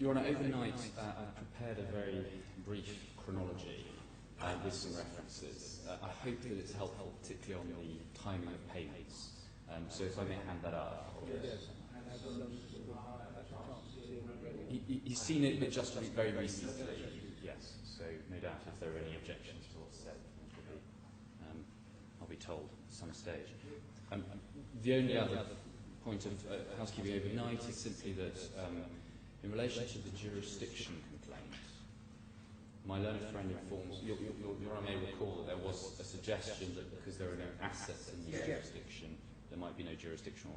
Your Honour, overnight I prepared a very brief chronology with some references. I hope that it's helpful, particularly on the timing of payments. So if I may hand that up. Yes. He's seen it, but just very recently. Yes. So no doubt, if there are any objections to what's said, I'll be told at some stage. The only other point of housekeeping overnight is simply that in relation to the jurisdiction complaint, my learned friend informs, Your Honour may recall that there was a suggestion that because there are no assets in the jurisdiction, there might be no jurisdiction.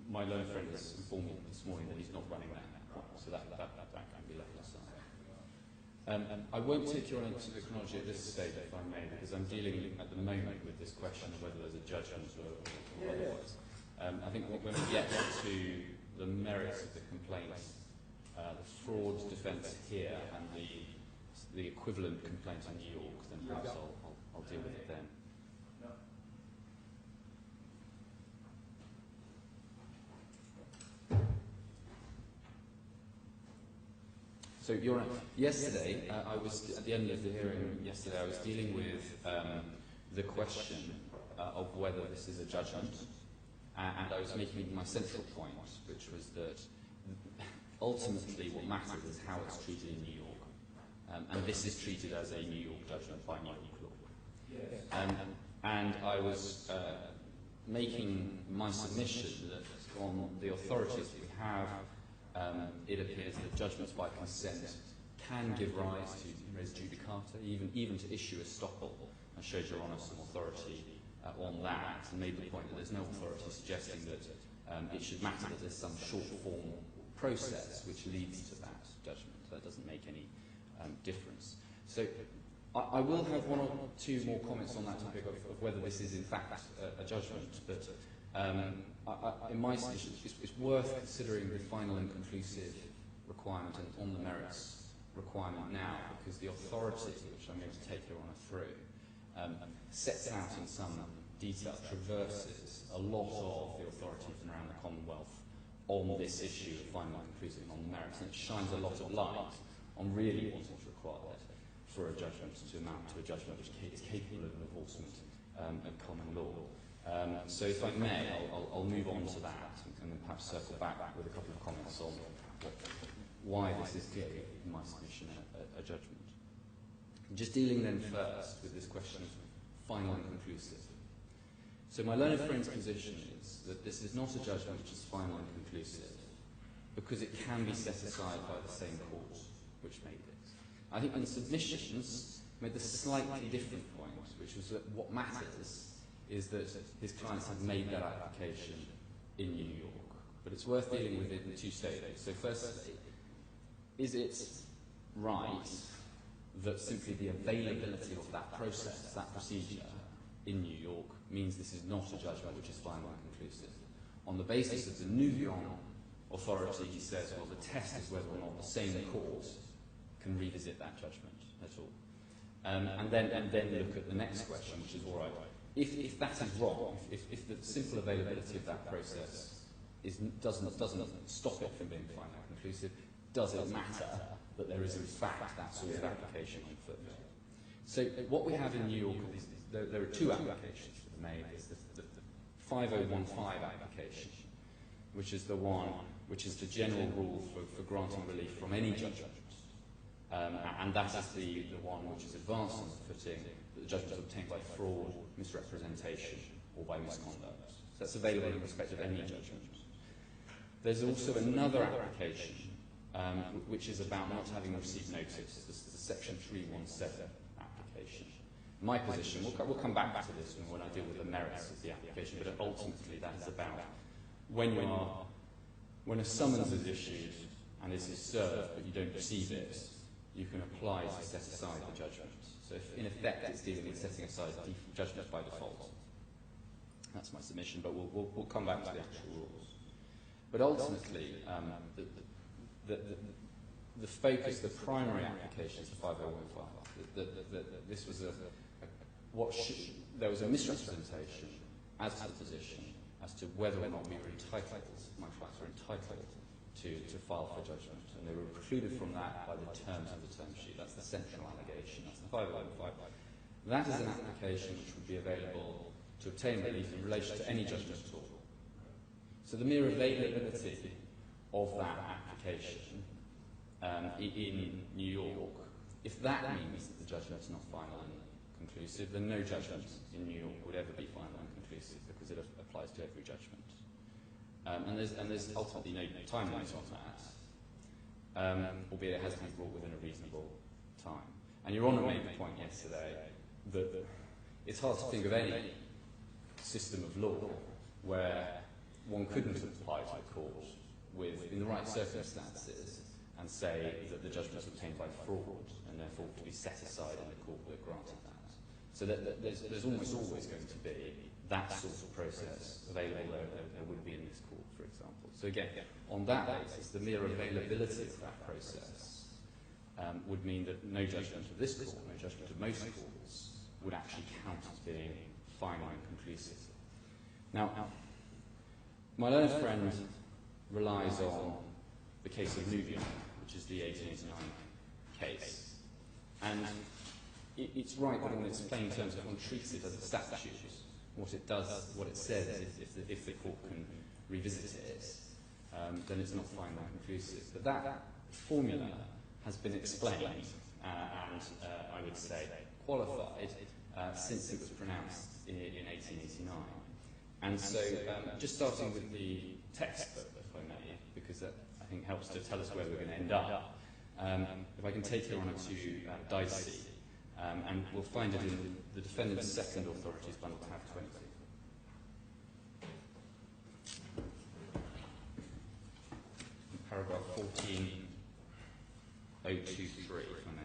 My learned friend has informed me this morning that he's not running that point, so that can be left aside. I won't take you on into the chronology at this stage, if I may, because I'm dealing at the moment with this question of whether there's a judgment or otherwise. I think when we get to the merits of the complaint, the fraud defence here and the equivalent complaint in New York, then perhaps I'll deal with it then. So, Your Honour, yesterday, I was, at the end of the hearing yesterday, I was dealing with the question of whether this is a judgment, and I was making my central point, which was that ultimately what matters is how it's treated in New York, and this is treated as a New York judgment by New York law. And I was making my submission that on the authorities that we have, it appears that judgments by consent can give rise to res judicata, even to issue a estoppel. I showed Your Honour some authority on that, and made the point that there's no authority suggesting that it should matter that there's some short-form process which leads to that judgment. That doesn't make any difference. So I will have one or two more comments on that topic of whether this is in fact a judgment, but in my submission, it's worth considering the final and conclusive requirement and on the merits requirement now, because the authority, which I'm going to take Your Honour through, sets out in some detail, traverses a lot of the authorities from around the Commonwealth on this issue of final and conclusive and on the merits, and it shines a lot of light on really what is required for a judgment to amount to a judgment which is capable of enforcement of common law. So if I may, I'll move on to that and then perhaps circle back with a couple of comments on why this is clearly, in my submission, a judgment. Just dealing then first with this question of final and conclusive. So my learned friend's position is that this is not a judgment which is final and conclusive because it can be set aside by the same court which made it. I think in submissions made the slightly different point, which was that what matters is that his clients have made that application in New York. But it's worth dealing with it in two stages. So firstly, is it right that simply the availability of that process, that procedure, in New York means this is not a judgment which is final and conclusive? On the basis of the Nouvion authority, he says, well, the test is whether or not the same court can revisit that judgment at all. And then look at the next question, which is, all right, if that is wrong, if the simple availability of that process doesn't stop it from being final and conclusive, does it matter that there is in fact that sort of application on foot? So what we have in New York is there are two applications that are made. There's the 5015 application, which is the one which is the general rule for granting relief from any judgment. And that is the one which is advanced on the footing that the judgment is obtained by fraud, misrepresentation, or by misconduct. So that's available in respect of any judgment. There's also another application which is about not having received notice. This is the Section 317 application. My position, we'll come back to this when I deal with the merits of the application, but ultimately that is about when a summons is issued and this is served but you don't receive it, you can apply to set aside the judgment. So if, in effect, it's dealing with setting aside judgment by default. That's my submission, but we'll come back to the actual rules. But ultimately, the focus, the primary application is the 5015. This was there was a misrepresentation as to the position as to whether or not we were entitled, my clients were entitled to file for judgment, and they were precluded from that by the terms of the term sheet. That's the central allegation. That's the 505. That is an application which would be available to obtain relief in relation to any judgment at all. So the mere availability of that application in New York, if that means that the judgment is not final and conclusive, then no judgment in New York would ever be final and conclusive because it applies to every judgment. And there's ultimately no time limit on that, albeit it has to be brought within a reasonable time. And Your Honour made the point yesterday that it's hard to think of any system of law where one couldn't apply to the court in the right circumstances and say that the judgment was obtained by fraud and therefore to be set aside in the court that granted that. So there's almost always going to be that sort of process available there would be in this court, for example. So again, on that basis, the mere availability of that process would mean that no judgment of this court, no judgment of most courts, would actually count as being final and conclusive. Now, my learned friend relies on the case of Nubian, which is the 1889 case. And it's right that in its plain terms, if one treats it as a statute, what it does, what it says, if the court can revisit it, then it's not final and conclusive. But that formula has been explained and I would say qualified since it was pronounced in 1889. And so, just starting with the textbook, if I may, because that I think helps to tell us where we're going to end up. If I can take Your Honour to Dicey, and we'll find it in the defendant's second authorities bundle, tab 20. Paragraph 14023, if I may.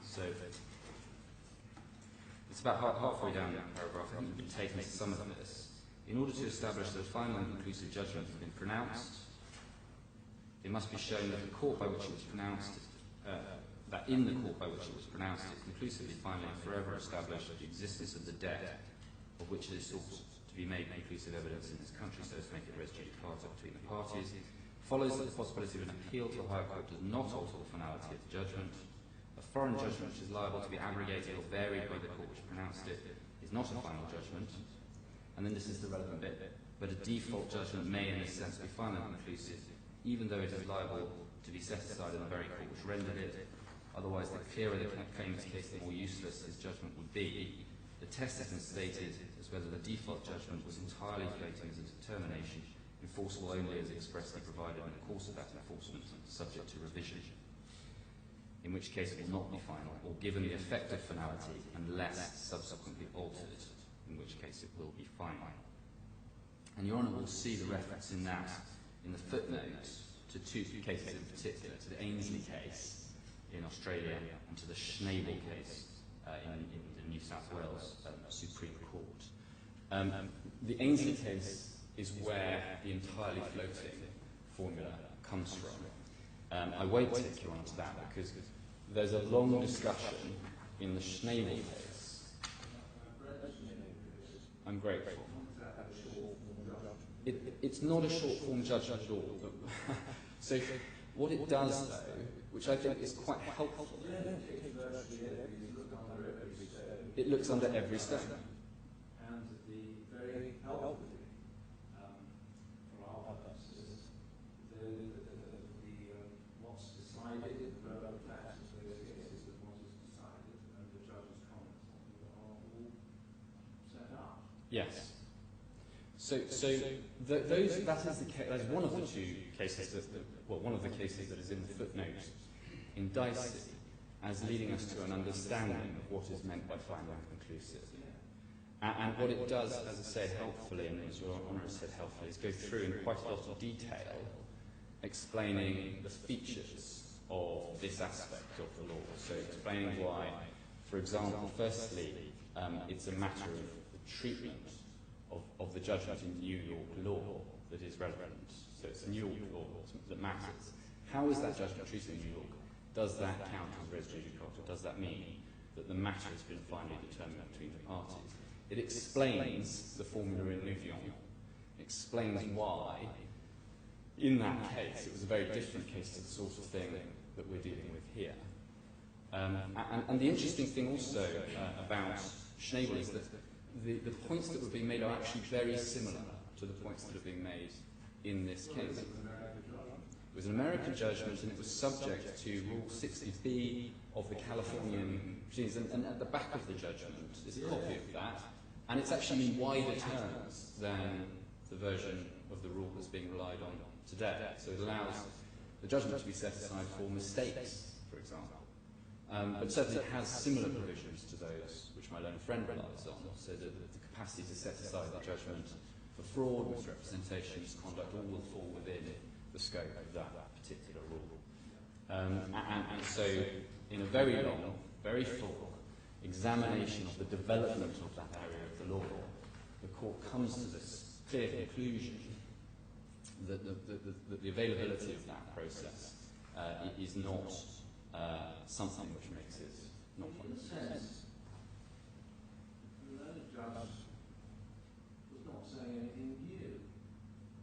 So it's about halfway down that paragraph. I think we've taken some of this. In order to establish that a final and conclusive judgment has been pronounced, it must be shown that the court by which it was pronounced, that in the court by which it was pronounced, it conclusively, finally, and forever established the existence of the debt of which it is sought to be made conclusive evidence in this country, so as to make it res judicata between the parties. Follows that the possibility of an appeal to a higher court does not alter the finality of the judgment. A foreign judgment which is liable to be abrogated or varied by the court which pronounced it is not a final judgment. And then this is the relevant bit. But a default judgment may, in this sense, be final and conclusive, even though it is liable to be set aside in the very court which rendered it. Otherwise, the clearer the claimant's case, the more useless his judgment would be. The test has been stated as whether the default judgment was entirely floating as a determination, enforceable only as expressly provided in the course of that enforcement, subject to revision, in which case it will not be final, or given the effect of finality unless subsequently altered, in which case it will be final. And Your Honour will see the reference in that, in the footnote, to two cases in particular, to the Ainsley case in Australia and to the Schnabel case in the New South Wales Supreme Court. The Ainsley case is where the entirely floating formula comes from. I won't take you on to that because there's a long discussion in the Schnabel case. I'm grateful. It's not a short form judgment at all. So what it does, though, which I think is quite helpful, it looks under every step. And the very helpful for our purposes, what's decided, the relevant facts of those cases, that what is decided, and the judge's comments are all set out. Yes. So that is the case. That's one of the two cases one of the cases that is in the footnote in Dicey, as leading us to an understanding of what is meant by final and conclusive. And what it does, as I say, helpfully, and as Your Honour has said helpfully, is go through in quite a lot of detail, explaining the features of this aspect of the law. So explaining why, for example, firstly, it's a matter of the treatment of the judgment in New York law that is relevant. So it's New York law that matters. How is that judgment treated in New York? does that count as res judicata? Does that mean that the matter has been finally determined between the parties? It explains the formula in Nouvion, explains why, in that case, it was a very different case to the sort of thing that we're dealing with here. And the interesting thing also about Schnabel is that the points that were being made are actually very similar to the points that are being made in this case. It was an American judgment, and it was subject to Rule 60B of the Californian proceedings. And at the back of the judgment is a copy of that, and it's actually in wider terms than the version of the rule that's being relied on today. So it allows the judgment to be set aside for mistakes, for example. But certainly it has similar provisions to those which my learned friend relies on, so that the capacity to set aside the judgment for fraud, misrepresentations, conduct, all will fall within the scope of that particular rule. And so, in a very long, very full examination of the development of that area of the law, the court comes to this clear conclusion that the availability of that process is not something which makes it not In a sense, the learned judge was not saying anything new,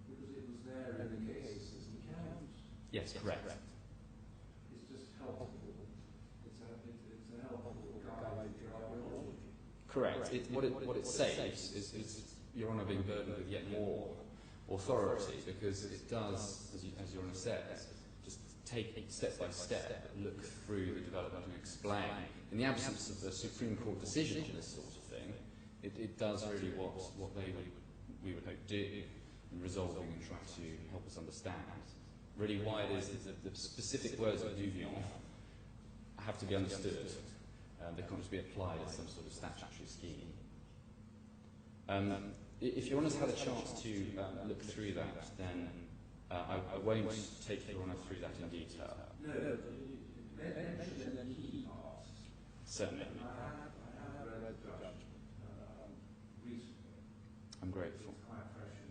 because it was there in the cases as the counts. Yes, correct. It's just helpful. It's a helpful guide for ideology. Correct. What it saves is Your Honour being burdened with yet more authority, because it does, as Your Honour says, just take it step by step, look through the development and explain. In the absence of the Supreme Court decision on this sort of thing, it does really what we would hope do in resolving and trying to help us understand really why it is that the specific words of Nouvion have to be understood. They can't just be applied as some sort of statutory scheme. If Your Honour's had a chance to look through that, then I won't take Your Honour through that in detail. No, mention the key parts. Certainly. I have read the judgment recently. I'm grateful. It's quite fresh in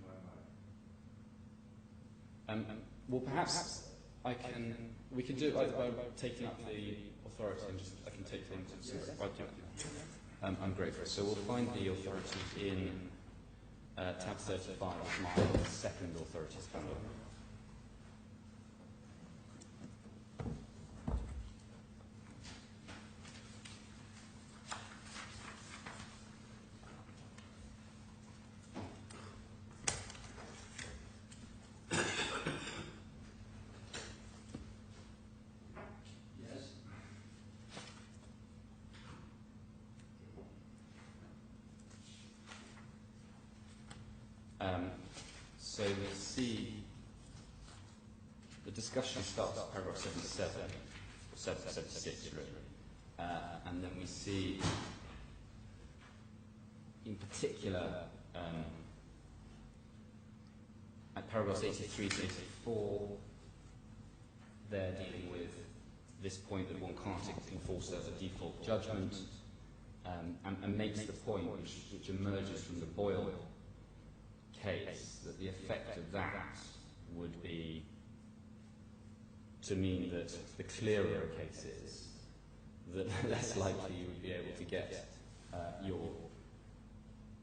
my mind. Well, perhaps we can do it either by taking up the authority and I can take things and I'm grateful. So we'll find the authority in tab 35 of my second authorities panel. So we see the discussion starts at paragraph 77, or 76 really, and then we see in particular at paragraphs 83 to 84 they're dealing with this point that one can't enforce as a default judgment, and makes the point which emerges from the Boyle case, that the effect of that would be to mean that the clearer a case is, the less likely you would be able to get your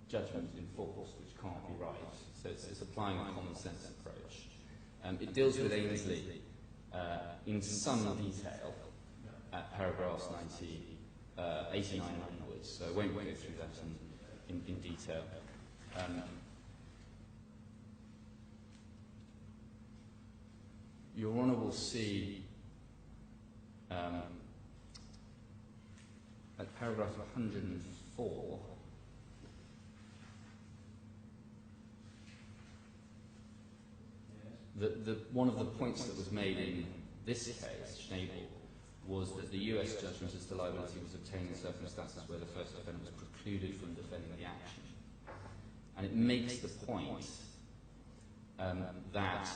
judgment enforced, which can't be right. So it's applying a common sense approach. It deals with Ainsley in some detail at paragraphs 89 onwards, so I won't go through that in detail. Your Honour will see at paragraph 104 that one of the points that was made in this case, Schnabel, was that the US judgment as to liability was obtained in circumstances where the first defendant was precluded from defending the action. And it makes the point that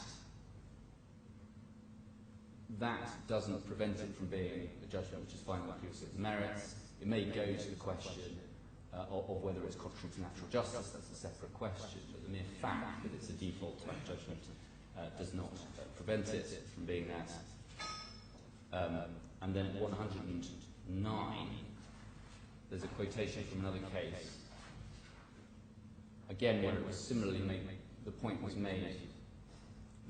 doesn't prevent it from being a judgment which is final on its merits. It may go to the question of whether it's contrary to natural justice. That's a separate question. But the mere fact that it's a default type judgment does not prevent it from being that. And then at 109, there's a quotation from another case, again where it was similarly made, the point was made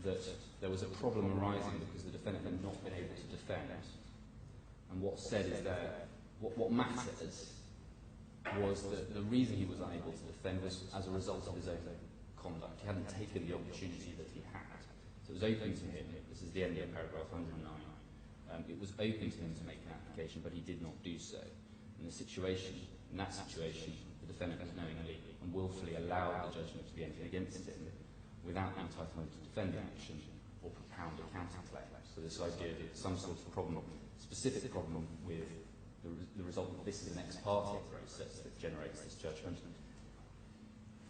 that there was a problem arising because the defendant had not been able to defend. And what's said is that what mattered was that the reason he was unable to defend was as a result of his own conduct. He hadn't taken the opportunity that he had. So it was open to him, this is the end of paragraph 109, it was open to him to make an application, but he did not do so. In that situation, the defendant has knowingly and willfully allowed the judgment to be entered against him without entitlement to defend the action or propound a counterclaim. So this idea that some sort of problem, specific problem with the result of this is an ex parte process that generates this judgment,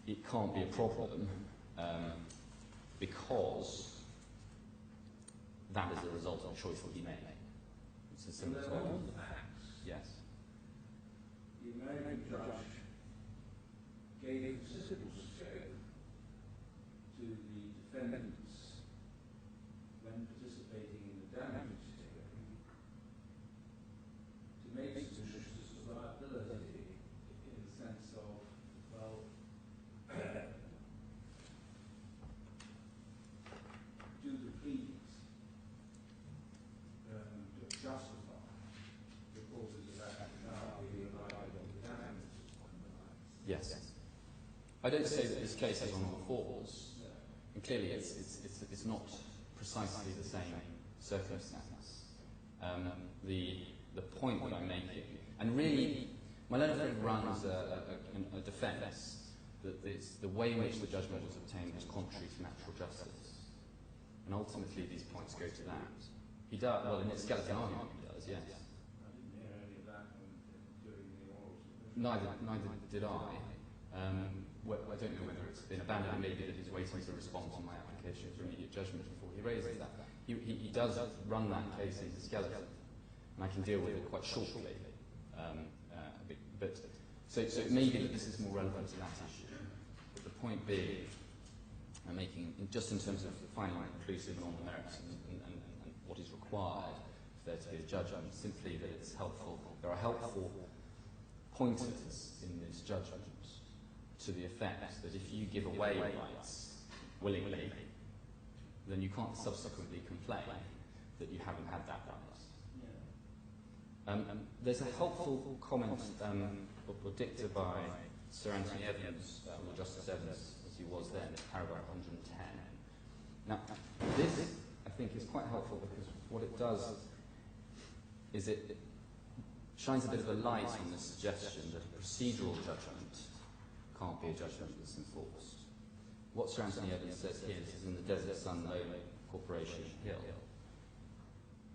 it can't be a problem because that is a result of a choice that he made. It's as simple as that. Yes. The American judge gave considerable scope to the defendants when participating in the damages hearing to make submissions to liability in the sense of, well, do the pleadings justify the causes of action now being relied on the damages? Yes. I don't say that this case is on all fours, and clearly it's not precisely the same circumstance. The point that I'm making, and really, my learned friend runs a defence that the way in which the judgment was obtained was contrary to natural justice, and ultimately these points go to that. He does, well, in its skeleton argument he does, yes. I didn't hear any of that during the oral submission. Neither did I. I don't know whether it's been abandoned, maybe that he's waiting to respond to my application for immediate judgment before he raises that. He does run that case into skeleton, and I can deal with it quite shortly. So it may be that this is more relevant to that issue. But the point being, I'm making, just in terms of finding conclusive and on the merits and what is required for there to be a judgment, simply that it's helpful. There are helpful pointers in this judgment to the effect that if you give away rights willingly, then you can't subsequently complain that you haven't had that right. There's a helpful comment or dicta by Sir Anthony Evans, or Justice Evans, as he was then, paragraph 110. Now, this, I think, is quite helpful because what it does is it shines a bit of a light on the suggestion that a procedural judgment can't be a judgment that's enforced. What Sir Anthony Evans says here, this is in the Desert Sun Loan Corporation Hill.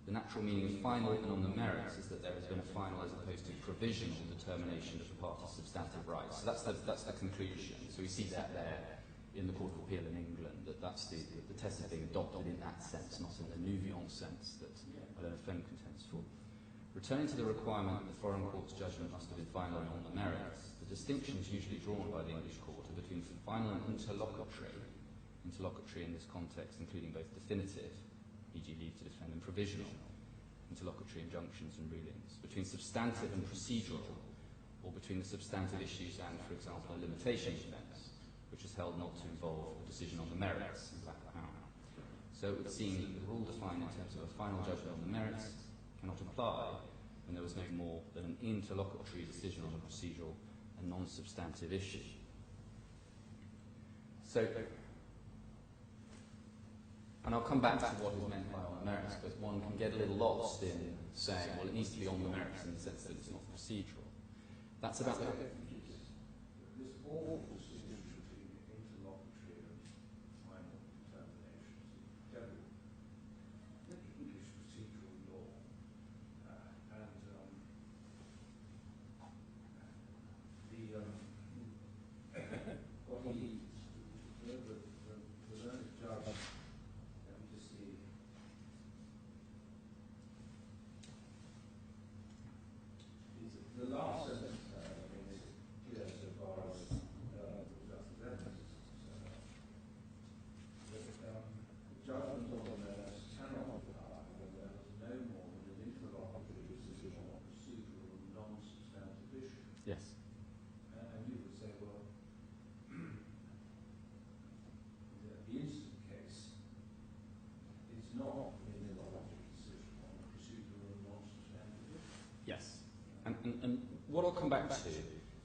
The natural meaning of final and on the merits is that there has been a final as opposed to provisional determination of the party's substantive rights. So that's the conclusion. So we see that there in the Court of Appeal in England, that's the test is being adopted in that sense, not in the nouveau sense that Eleanor Fenn contends for. Returning to the requirement that the foreign court's judgment must have been final and on the merits, the distinctions usually drawn by the English court are between final and interlocutory in this context, including both definitive, e.g. leave to defend, and provisional, interlocutory injunctions and rulings, between substantive and procedural, or between the substantive issues and, for example, a limitation defence, which is held not to involve a decision on the merits in black power. So it would seem that the rule defined in terms of a final judgment on the merits cannot apply when there was no more than an interlocutory decision on a procedural and non-substantive issue. So, and I'll come back to what is meant by on the merits, but one can get a little lost in saying, well, it needs to be on the merits in the sense that it's not procedural. That's about the... This awful distinction between interlocutory and final determinations is terrible. The English procedural law what he, the learned judge, let me just see. The last sentence is clear so far as Justice Evans is concerned. The judgment on the merits cannot apply when there was no more than an Yes. And you would say, well, the instant case is not an illogical decision on a procedural and non-substantive issue. Yes. And what I'll come back to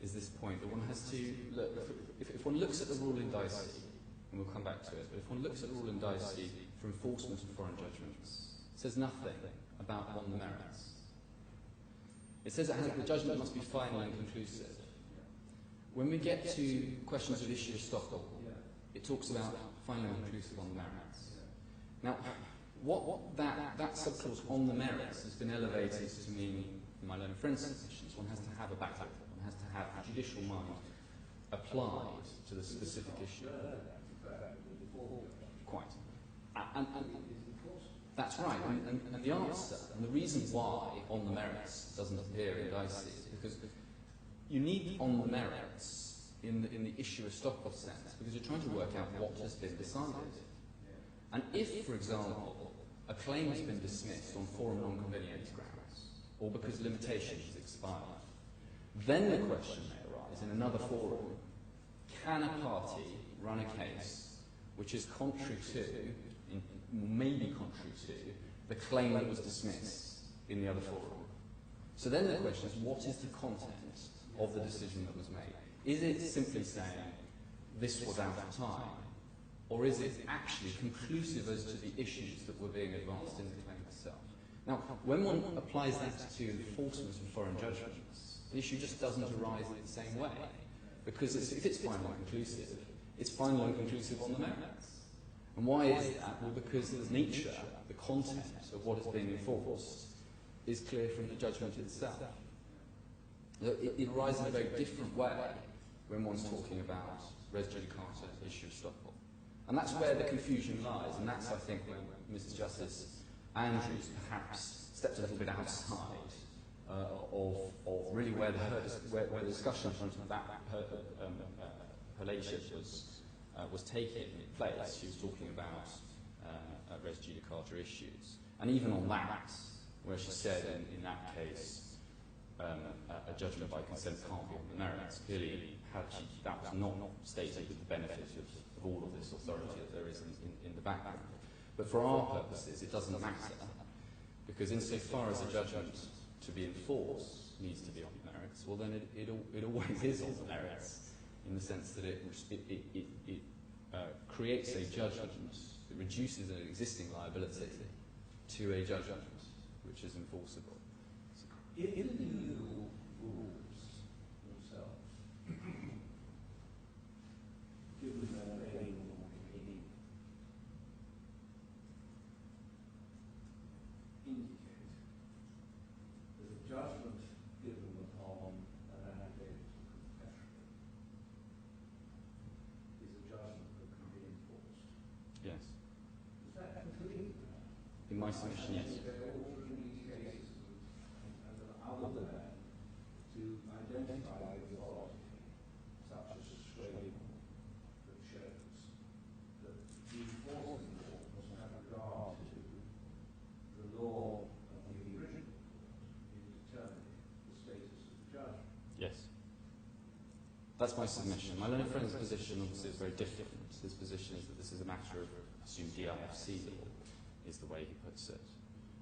is this point that one has to look, if one looks at the rule in Dicey, and we'll come back to it, but if one looks at the rule in Dicey for enforcement of foreign judgments, it says nothing about on the merits. It says that the judgment must be final and conclusive. When we get to questions of issue of estoppel, it talks about final and conclusive on the merits. Now, what that subclause on the merits has been elevated to mean, in my learned friend's submissions, one has to have a background, one has to have a judicial mind applied to the specific issue. Quite. And that's right. And the answer, and the reason why on the merits doesn't appear in Dicey is because you need on the merits in the issue of estoppel sense, because you're trying to work out what has been decided. And if, for example, a claim has been dismissed on forum non-convenience grounds, or because limitation has expired, then the question may arise in another forum, can a party run a case which is contrary to, maybe contrary to, the claim that was dismissed in the other forum? So then the question is, what is the content of the decision that was made? Is it simply saying, this was out of time? Or is it actually conclusive as to the issues that were being advanced in the claim itself? Now, when one applies that to enforcement of foreign judgments, the issue just doesn't arise in the same way. Because if it's final and conclusive, it's final and conclusive on the merits. And why is that? Well, because the nature, the content of what is being enforced is clear from the judgment itself. It arises in a very different way when one's talking about res judicata, issue of estoppel. And that's where the confusion lies, and that's, I think, when Mrs. Justice Andrews perhaps stepped a little bit outside of really where the discussion about her ladyship was taking place. She was talking about res judicata issues. And even on that, where she said in that case, a judgment by consent can't be on the merits, clearly that was not stated with the benefit of all of this authority that there is in the background. But for our purposes, it doesn't matter, because insofar as a judgment to be enforced needs to be on the merits, well then it always is on the merits, in the sense that it creates a judgment, it reduces an existing liability to a judgment which is enforceable. If the legal rules themselves, given their plain meaning, indicate that a judgment given upon an affidavit of confession is a judgment that can be enforced. Yes. Is that complete? In my submission, yes. Other than to identify the authority, such as a screen that shows that the enforcement law must have regard to the law of the original court in determining the status of the judgment. Yes. That's my submission. My learned friend's position obviously is very different. His position is that this is a matter of assumed DRFC law, is the way he puts it.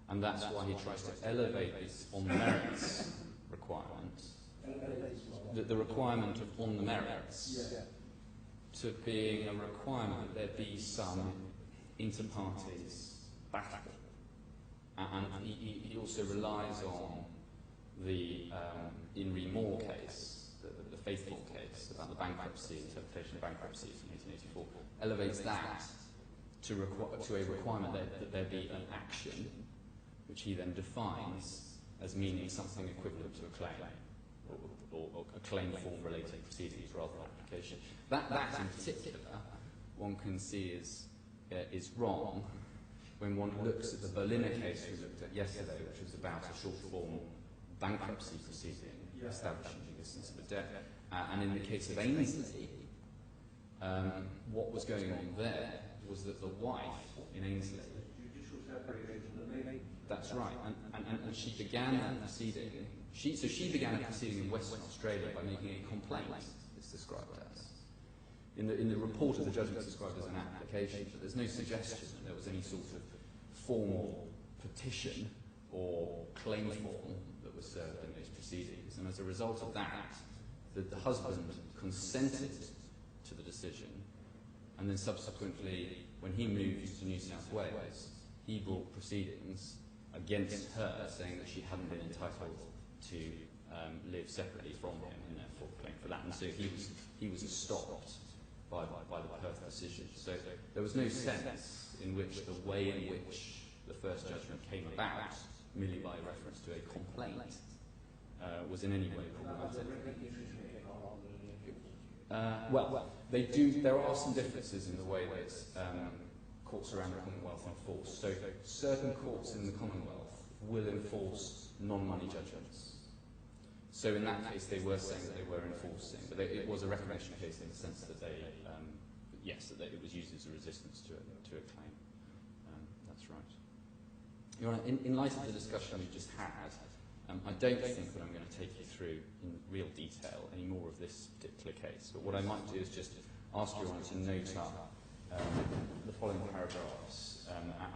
And that's why he tries to elevate this on the merits requirement, the requirement of on the merits, to being a requirement that there be some inter-parties battle. And he also relies on the In Re More case, the Faithful case about the bankruptcy, interpretation of bankruptcy from 1884, elevates that to a requirement that there be an action, which he then defines as meaning something equivalent to a claim, or a claim form related proceedings rather than application. That in particular, one can see is wrong when one looks at the Berliner case we looked at yesterday, which was about a short form bankruptcy proceeding establishing the existence of a debt. And in the case of Ainsley, what was going on there was that the wife in Ainsley, Judicial separation of the maiden. that's right, and she began that proceeding So she began a proceeding in Western Australia by making a complaint, it's described as. In the report of the judgment, it's described as an application, but there's no suggestion that there was any sort of formal petition or claim form that was served in those proceedings. And as a result of that, the husband consented to the decision, and then subsequently, when he moved to New South Wales, he brought proceedings against her, saying that she hadn't been entitled to live separately from him, and therefore claim for that. And so he was stopped by the Perth decision. So there was no sense in which the way in which the first judgment came about, merely by reference to a complaint, was in any way problematic. Well, they do. There are some differences in the way that courts around the Commonwealth enforce. So certain courts in the Commonwealth will enforce non-money judgments. So in that case, they were saying that they were enforcing, but it was a reclamation case in the sense that they, it was used as a resistance to a claim. That's right. Your Honour, in light of the discussion we just had, I don't think that I'm going to take you through in real detail any more of this particular case, but what I might do is just ask Your Honour to note up the following paragraphs,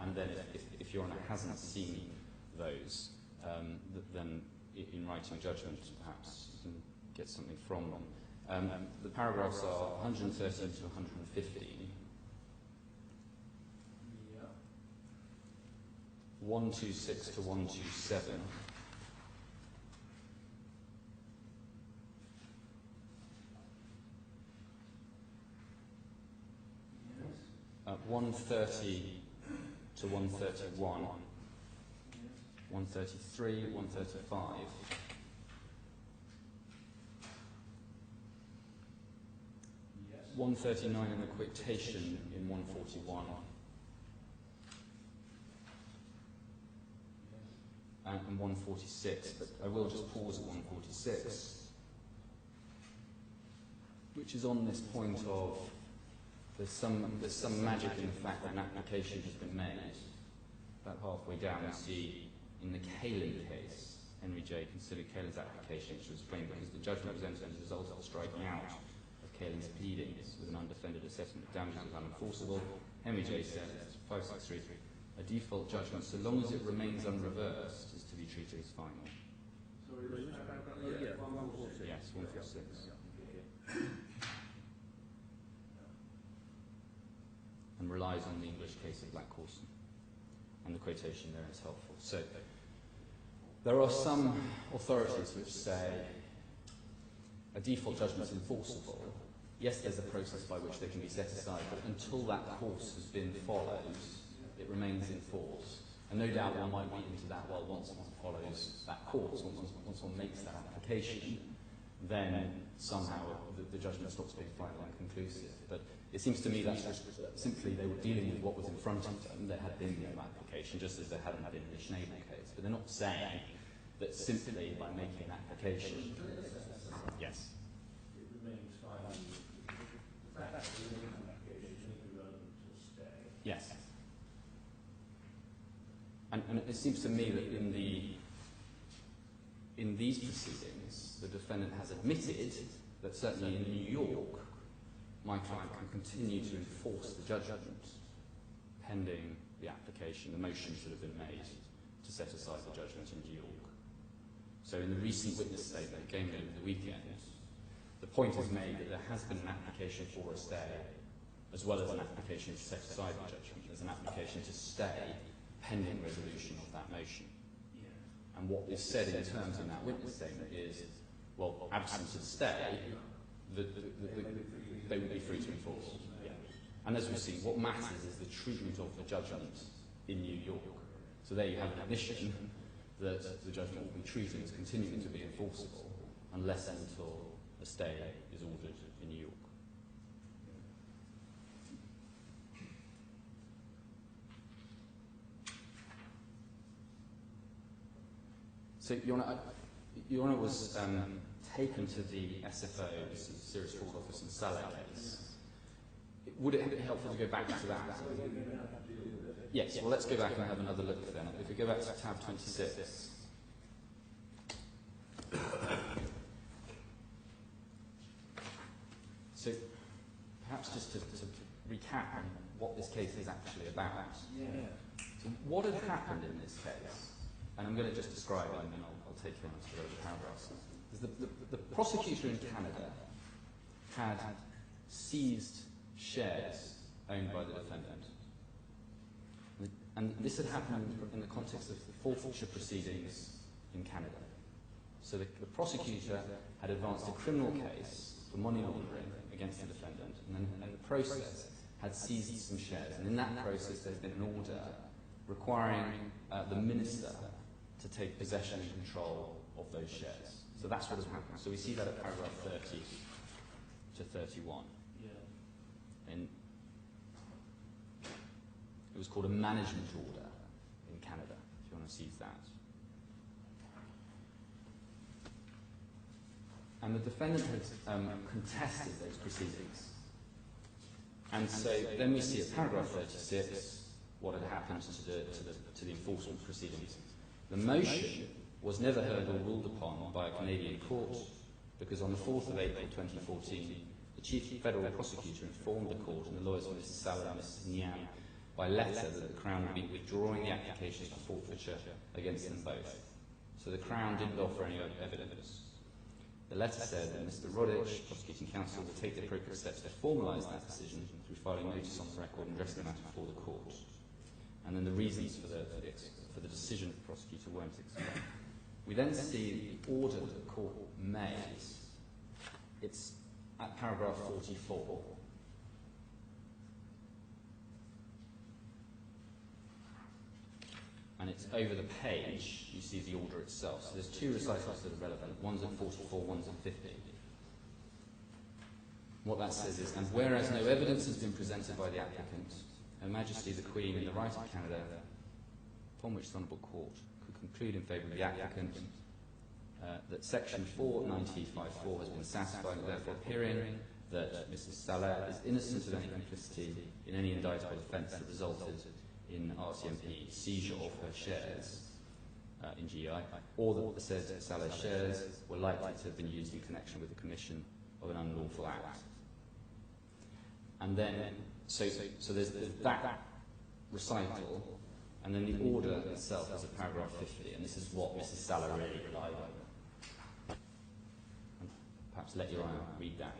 and then if Your Honour hasn't seen those, then in writing a judgment, perhaps you can get something from them. The paragraphs are 113 to 115, 126 to 127, 130 to 131, 133, 135, 139 in the quotation in 141, and 146, but I will just pause at 146, which is on this point of there's some magic in the fact that an application has been made. About halfway down, we see in the Kalin case, Henry J. considered Kalin's application, which was framed because the judgment was entered as a result of the striking out of Kalin's pleadings with an undefended assessment of damages was unenforceable. Henry J. said, 563, a default judgment, so long as it remains unreversed, is to be treated as final. Sorry, yeah, 146. Yes, 146. And relies on the English case of Black Corson. And the quotation there is helpful. So, there are some authorities which say a default judgment is enforceable. Yes, there's a process by which they can be set aside, but until that course has been followed, it remains in force. And no doubt one might read into that, well, once one follows that course, once one makes that application, then somehow the judgment stops being final and conclusive. But it seems to me that's just simply they were dealing with what was in front of them. There had been no application, just as there hadn't been in the Schnabel case. But they're not saying that simply by making an application. Yes. It remains final. The fact that there is an application is irrelevant to stay. Yes. And it seems to me that in these proceedings, the defendant has admitted that certainly in New York, my client can continue to enforce the judgment pending the application, the motions that have been made to set aside the judgment in New York. So in the recent witness statement that came in over the weekend, the point is made that there has been an application for a stay, as well as an application to set aside the judgment. There's an application to stay pending resolution of that motion. And what is said in terms in that witness statement is, well, absent of stay, they would be free to enforce. Yeah. And as we've seen, what matters is the treatment of the judgment in New York. So there you have an admission that the judgment will be treated as continuing to be enforceable unless and until a stay is ordered in New York. So Your Honour was taken to the SFO, this is Serious Fraud Office in Saleh case. Would it be helpful to go back to that? Yes, well let's go back and have another look then. If we go back to tab 26. So perhaps just to recap on what this case is actually about. So what had happened in this case, and I'm going to just describe it and then I'll take you on to the paragraphs, is the prosecutor in Canada had seized shares owned by the defendant. And this had happened in the context of the forfeiture proceedings in Canada. So the prosecutor had advanced a criminal case for money laundering against the defendant, and in the process had seized some shares. And in that process there's been an order requiring the minister to take possession and control of those shares. So that's what has happened. So we see that at paragraph 30 to 31. And it was called a management order in Canada, if you want to seize that. And the defendant had contested those proceedings. And so then we see at paragraph 36 what had happened to the enforcement proceedings. The motion was never heard or ruled upon by a Canadian court because on the 4th of April 2014, the Chief Federal Prosecutor informed the court and the lawyers of Mr. Salah and Mrs. Niam by letter that the Crown would be withdrawing the applications for forfeiture against them both. So the Crown didn't offer any evidence. The letter said that Mr. Rodich, prosecuting counsel, will take the appropriate steps to formalise that decision through filing notice on the record and addressing the matter before the court. And then the reasons for the decision of the prosecutor weren't explained. We then see the order that the court made. It's at paragraph 44. And it's over the page, you see the order itself. So there's two recitals that are relevant. One's at 44, one's at 50. What that says is, and whereas no evidence has been presented by the applicant, Her Majesty the Queen, in the right of Canada, upon which the Honourable Court could conclude in favour of the applicant that Section 490(54) has been satisfied, therefore appearing that Mrs. Salah is innocent of any complicity in any indictable offence that resulted in RCMP seizure of her shares in GI, or that the said Salah shares were likely to have been used in connection with the commission of an unlawful act. And then, so there's that recital, and then the order itself is at paragraph 50, and this is what Mrs. Salah really relied on. And perhaps let your eye read that.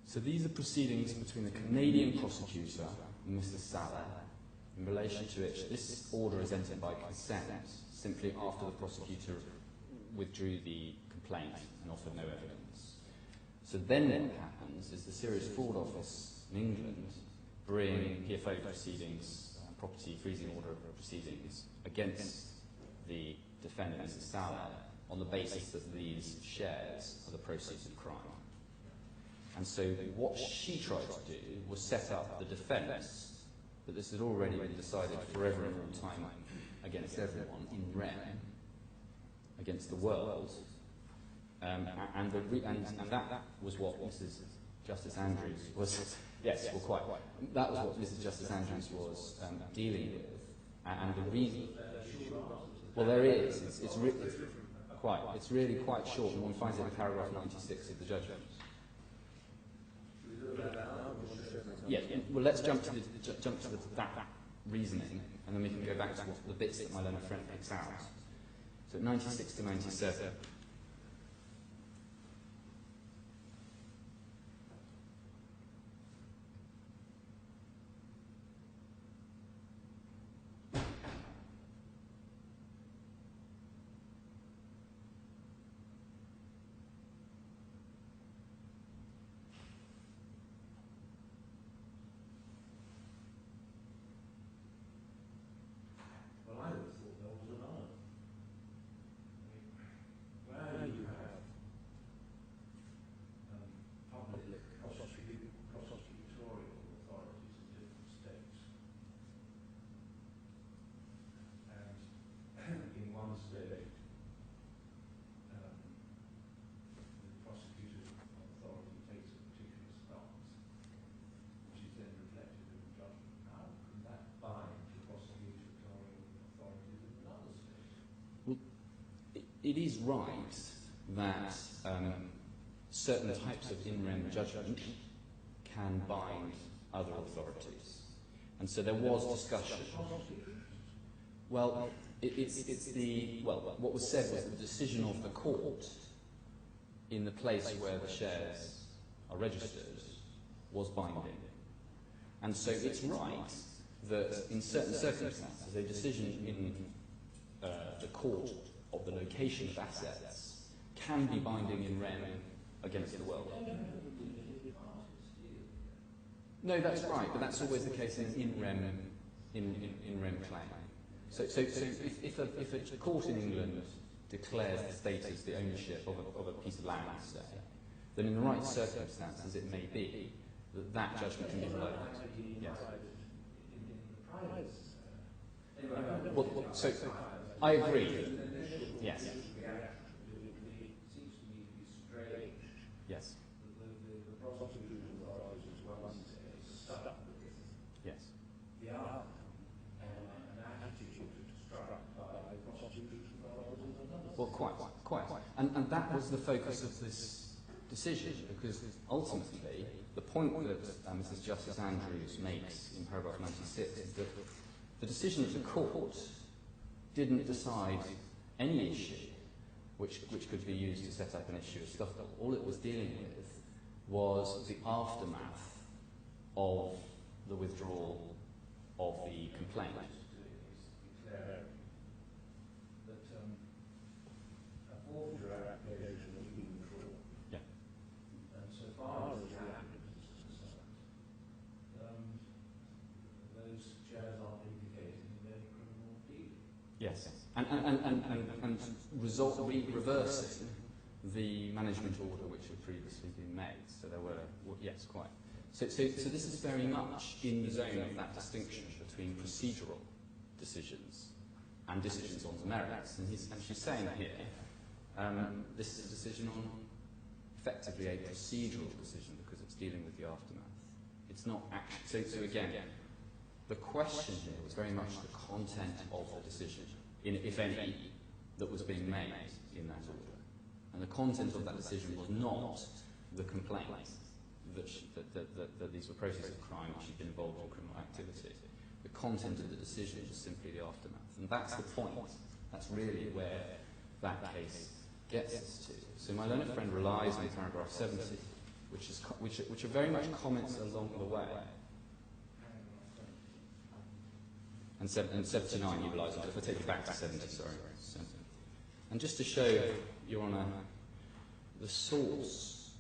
So these are proceedings between the Canadian prosecutor and Mr. Salah, in relation to which this order is entered by consent, simply after the prosecutor withdrew the complaint and offered no evidence. So then what happens is the Serious Fraud Office in England bring PFO proceedings, property freezing order proceedings, against the defendant, Mr. Salah, on the basis that these shares are the proceeds of crime. And so what she tried to do was set up the defence that this had already been decided forever and all time against everyone in rem, against the world, and that was what Mrs. Justice Andrews was. Yes, well, quite. That was what Mrs. Justice Andrews was dealing with, and the reason. Well, there is. It's really quite short, and one finds it in paragraph 96 of the judgment. Yeah, well, let's jump to that reasoning, and then we can go back to the bits that my learned friend picks out. So 96 to 97. it is right that certain types of in-rem judgment can bind other authorities. And so there was discussion. Well, what was said was the decision of the court in the place where the shares are registered was binding. And so it's right that in certain circumstances, a decision in the court of the location of assets can be binding in rem against the world. No, that's right, but that's always the case in rem claim. So if a court in England declares the state as the ownership of a piece of land, say, then in the right circumstances it may be that judgment can be relied on. Yes. Well, so I agree. Yes. It seems to me to be strange. Yes. The prosecution authorities once stuck with Yes. the art and an attitude struck by prosecution authorities and others. Well, quite. And that was the focus of this decision, because ultimately the point that Mrs. Justice Andrews makes in paragraph 96 is that the decision of the court didn't decide any issue which could be used to set up an issue of Stuffle. All it was dealing with was the aftermath of the withdrawal of the complaint. That a forfeiture application has been withdrawn. Yeah. And so far as the applicant is concerned, those shares aren't implicated in any criminal deed. Yes. And reversing the management order which had previously been made. So there were, yes, quite. So this is very much in the zone of that distinction between procedural decisions and decisions on the merits. And she's saying here, this is a decision on effectively a procedural decision because it's dealing with the aftermath. It's not actually. So again, the question here was very much the content of the decision, if any, that was being made in that order. And the content of that decision was not the complaint that these were processes of crime which had been involved in criminal activity. The content of the decision was simply the aftermath. And that's the point. That's really where that case gets us to. So my learned friend relies on paragraph 70, which are very much comments along the way. And 79 you relies on. If I take you back to 70, sorry. And just to show, Your Honour, the source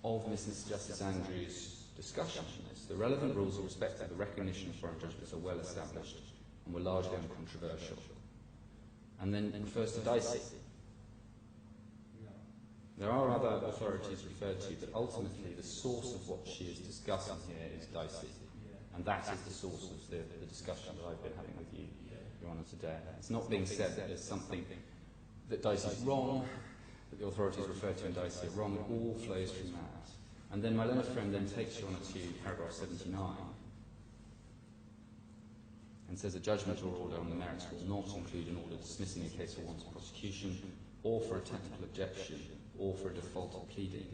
of Mrs. Justice Andrews' discussion on this, the relevant rules with respect to the recognition of foreign judgments are well established and were largely uncontroversial. And then refers to Dicey. There are other authorities referred to, but ultimately the source of what she is discussing here is Dicey. And that is the source of the discussion that I've been having with you, Your Honour, today. It's not being said that there's something that Dicey is wrong, that the authorities refer to in Dicey are wrong. It all flows from that. And then my learned friend then takes Your Honour to paragraph 79 and says a judgment or order on the merits will not include an order dismissing a case for want of prosecution, or for a technical objection, or for a default of pleading,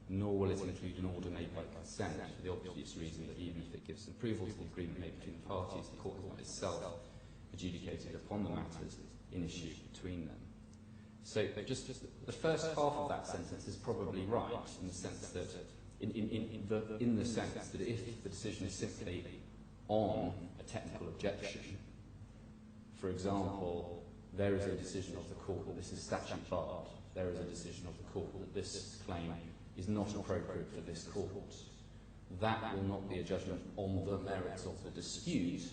nor will it include an order made by consent, for the obvious reason that even if it gives approval to the agreement made between the parties, the court has not itself adjudicated upon the matters in issue between them. So just the first half of that sentence is probably right in the sense that in the sense that if the decision is simply on a technical objection, for example, there is a decision of the court that this is statute barred, there is a decision of the court that this claim is not appropriate for this court, that will not be a judgment on the merits of the dispute,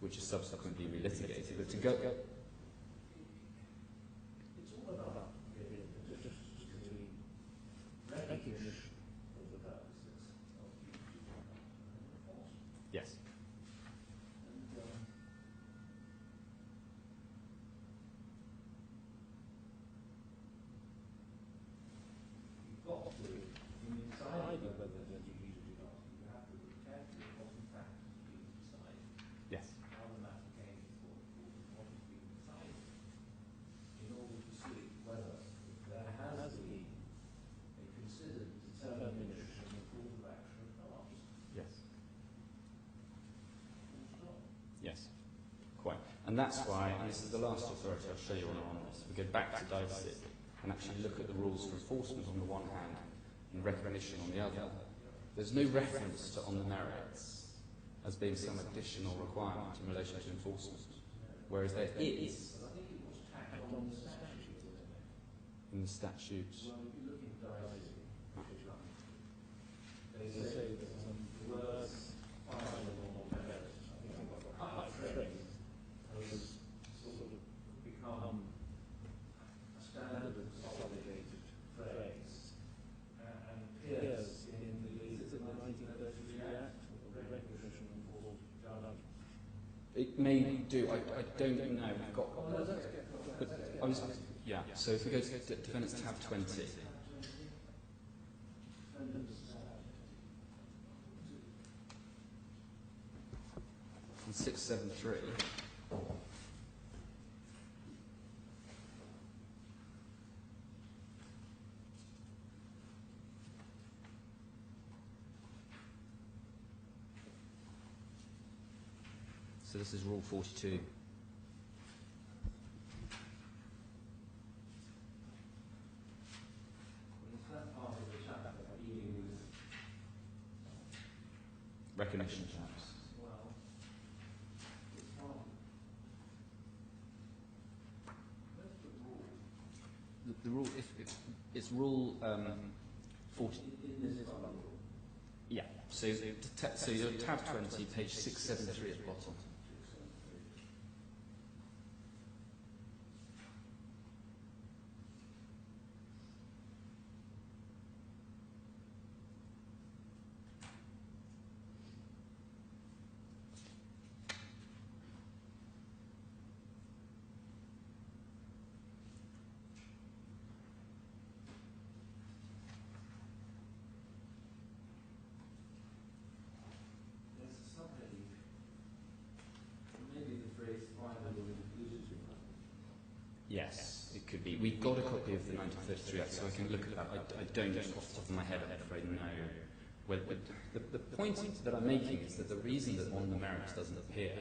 which is subsequently relitigated. But to go... It's all about the recognition of the purposes of enforcement. Yes. You've got to, decide whether the duty to do not, you have to look carefully at what in fact has been decided. Yes. How the matter came before the court, what has been And that's why, and this is the last authority I'll show you on this, we go back to DICE and actually look at the rules for enforcement on the one hand and recognition on the other. There's no reference to on the merits as being some additional requirement in relation to enforcement, whereas there is I think it was tacked on the statute, wasn't it? in the statute. Well, if you look in DICE, they say that the words final or merits, I think I've got a phrase, has sort of become a standard consolidated phrase and appears in the 1933 Act, the Recognition and Enforcement Judgment. It may do, I don't know. We've got, but I was, yeah, so if we go to Defendants tab 20. On 673. So this is Rule 42. Is that part of the chapter dealing with, Recognition terms. well, it's not. Where's the rule? The rule, it's Rule 40. In this bundle. Yeah, so you're tab 20, page 673 at the bottom. There's a subheading. Maybe the phrase final or inclusive. Yes, it could be. We've got a copy of the 1933 Act, so I can look at that. I don't, off the top of my head, I'm afraid, know. The point that I'm making is that the reason that on the merits doesn't appear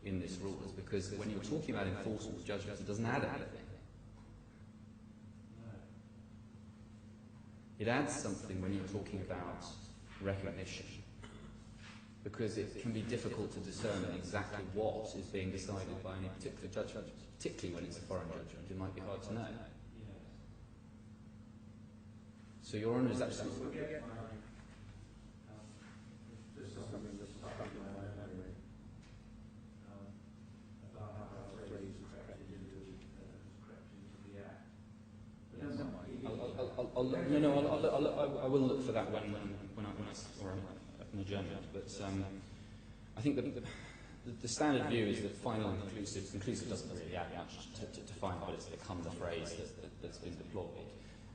in this rule is because when you're talking about enforceable judgments, it doesn't add anything. It adds something when you're talking about recognition, because it can be difficult to discern exactly what is being decided by any particular judgment, particularly when it's a foreign judgment. It might be hard to know. So Your Honour is absolutely... There's something that's stuck in my memory about how that phrase crept into the Act. But never mind. I will look for that when I'm adjournment. But I think the standard view is that final and inclusive doesn't really add much to final, but it's become the phrase that's been deployed.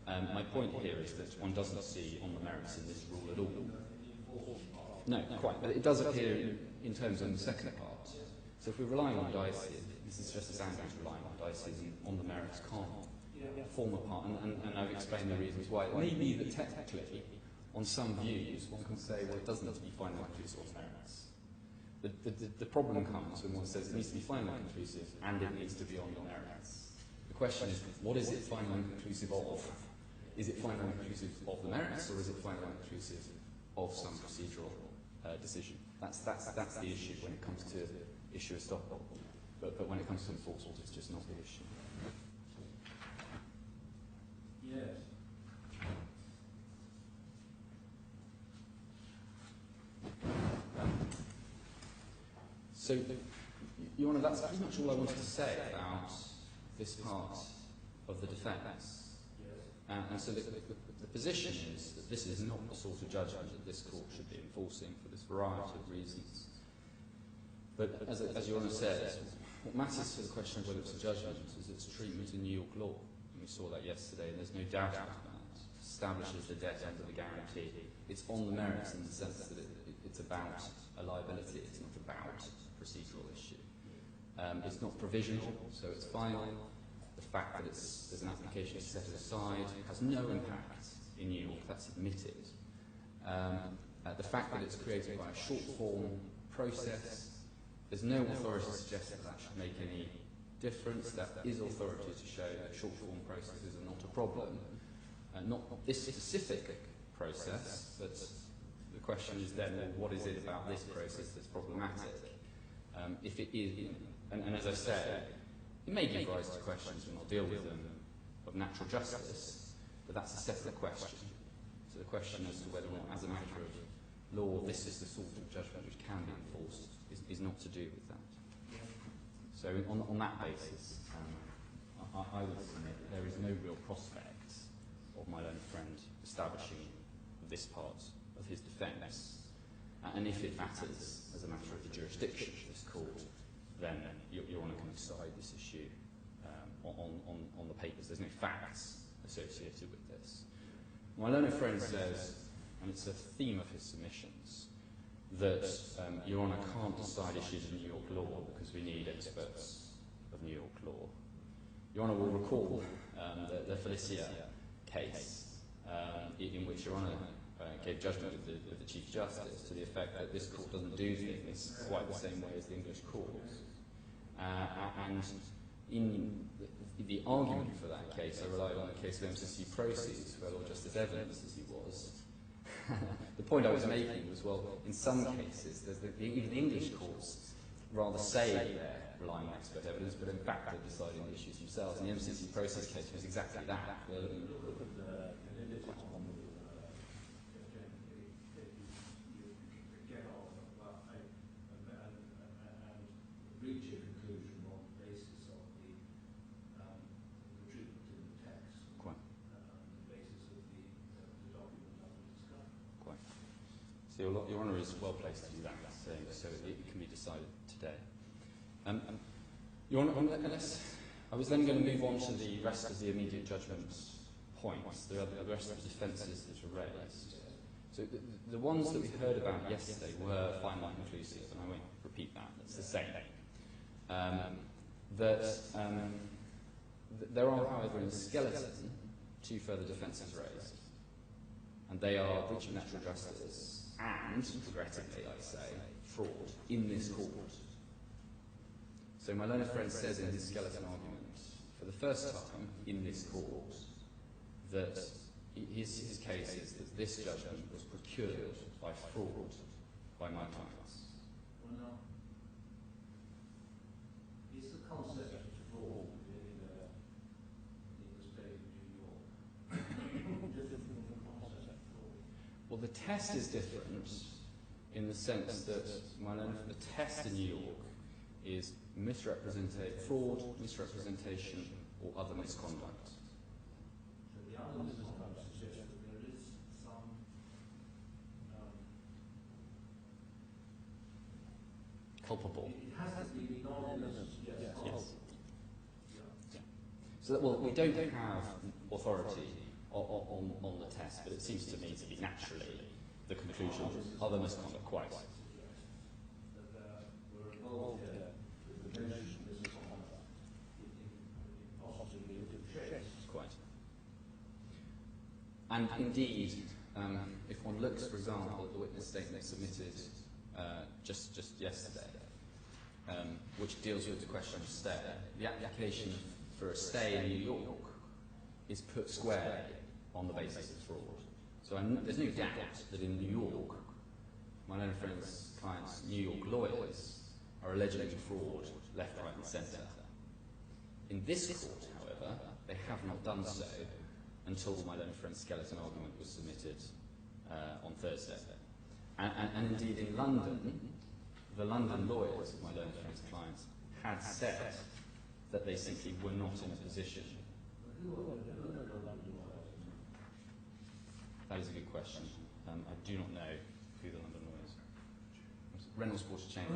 My point here is that one doesn't see on the merits in this rule at all. No, quite, but it does appear in terms of the second part. So if we're relying on DICE, this is just as Andrew's relying on DICE, and on the merits can't form a part, and I've explained the reasons why. It may be that technically, on some views, one can say, well, it doesn't need to be final and inclusive on merits. The problem comes when one says it needs to be final and inclusive, and it needs to be on the merits. The question is, what is it final and inclusive of? Is it final and inclusive of the merits, or is it final and inclusive of some procedural decision? That's the issue when it comes to issue of estoppel. But when it comes to enforcement, it's just not the issue. Yes. So, Your Honour, that's pretty much all I wanted to say about this part of the defence. And so the position is that this is not the sort of judgment that this court should be enforcing for this variety of reasons. But as Your Honour says, what matters for the question of whether it's a judgment is its treatment in New York law. And we saw that yesterday, and there's no doubt about that. It establishes the debt under the guarantee. It's on the merits in the sense that it's about a liability, it's not about a procedural issue. It's not provisional, so it's final. The fact that there's an application set aside has no impact in New York, that's admitted. The fact that it's created by a short form process, there's no authority to suggest that that should make any difference. That is authority to show that short form processes are not a problem. Not this specific process, but the question is then, well, what is it about this process that's problematic? If it is, and as I said, it may give rise to questions, and I'll deal with them, of natural justice, but that's a separate question. So the question as to whether or not, as a matter of law, this is the sort of judgment which can be enforced is not to do with that. So on that basis, I would submit that there is no real prospect of my learned friend establishing this part of his defence. And if it matters as a matter of the jurisdiction of this court, then Your Honour can decide this issue on the papers. There's no facts associated with this. My learned friend says, and it's a theme of his submissions, that Your Honour can't decide issues of New York law because we need experts of New York law. Your Honour will recall the Felicia case in which Your Honour gave judgment with the Chief Justice to the effect that this court doesn't do things quite the same way as the English courts. And in the argument for that case, I relied on the case of MCC-Proceeds, where Lord Justice Evans, as he was, the point I was making was, well, in some cases, even the English courts rather say they're relying on expert evidence, but in fact they're deciding the issues themselves. And the MCC-Proceeds case was exactly that. So Your Honour is well placed to do that, so it can be decided today. Your Honour, I was then going to move on to the rest of the immediate judgment points, the rest of the defences that are raised. So the ones that we heard about yesterday were final and conclusive, and I won't repeat that, it's the same. There are, however, in the skeleton, two further defences raised, and they are breach of natural justice and, regrettably, I say, fraud in this court. So my learned friend says in his skeleton argument, for the first time in this court, that his case is that this judgment was procured by fraud by my clients. Well, now, is the concept of fraud in the state of New York different from the concept of fraud? Well, the test is different in the sense that the test in New York is fraud, misrepresentation, or other misconduct. So the other misconduct suggests that there is some culpable. It has to be non-innocent, yes. Yeah. So that, well, we don't have authority on the test, but it seems to me to be naturally the conclusion of other misconduct. Quite. Quite. And indeed, if one looks, for example, at the witness statement submitted just yesterday, which deals with the question of stay, the application for a stay in New York is put squarely on the basis of fraud. So there's no doubt that in New York, my learned friend's clients, New York lawyers, are alleging fraud left, right and centre. In this court, however, they have not done so until my learned friend's skeleton argument was submitted on Thursday. And indeed in London, the London lawyers of my learned friend's clients had said that they simply were not in a position. That is a good question. I do not know who the London lawyers are. Reynolds Porter Chamber.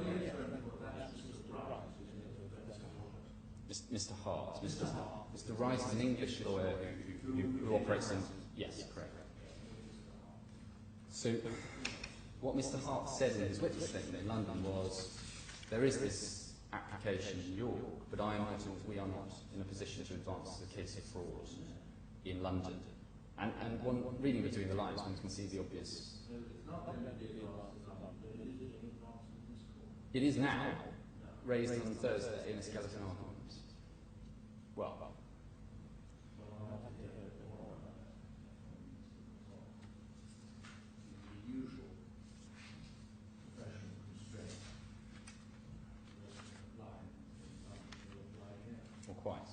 Mr. Hart. Mr. Wright is an English lawyer who operates in... Yes, correct. So, what Mr. Hart said in his witness statement in London was, there is this application in New York, but we are not in a position to advance the case of fraud in London. And one reading between the lines, one can see the obvious. It's not going to be advanced in London, but it is advanced in this court. It is now, raised on Thursday in a skeleton argument? Well, Well, I have to hear more on that. The usual professional constraint line will apply here. or quite.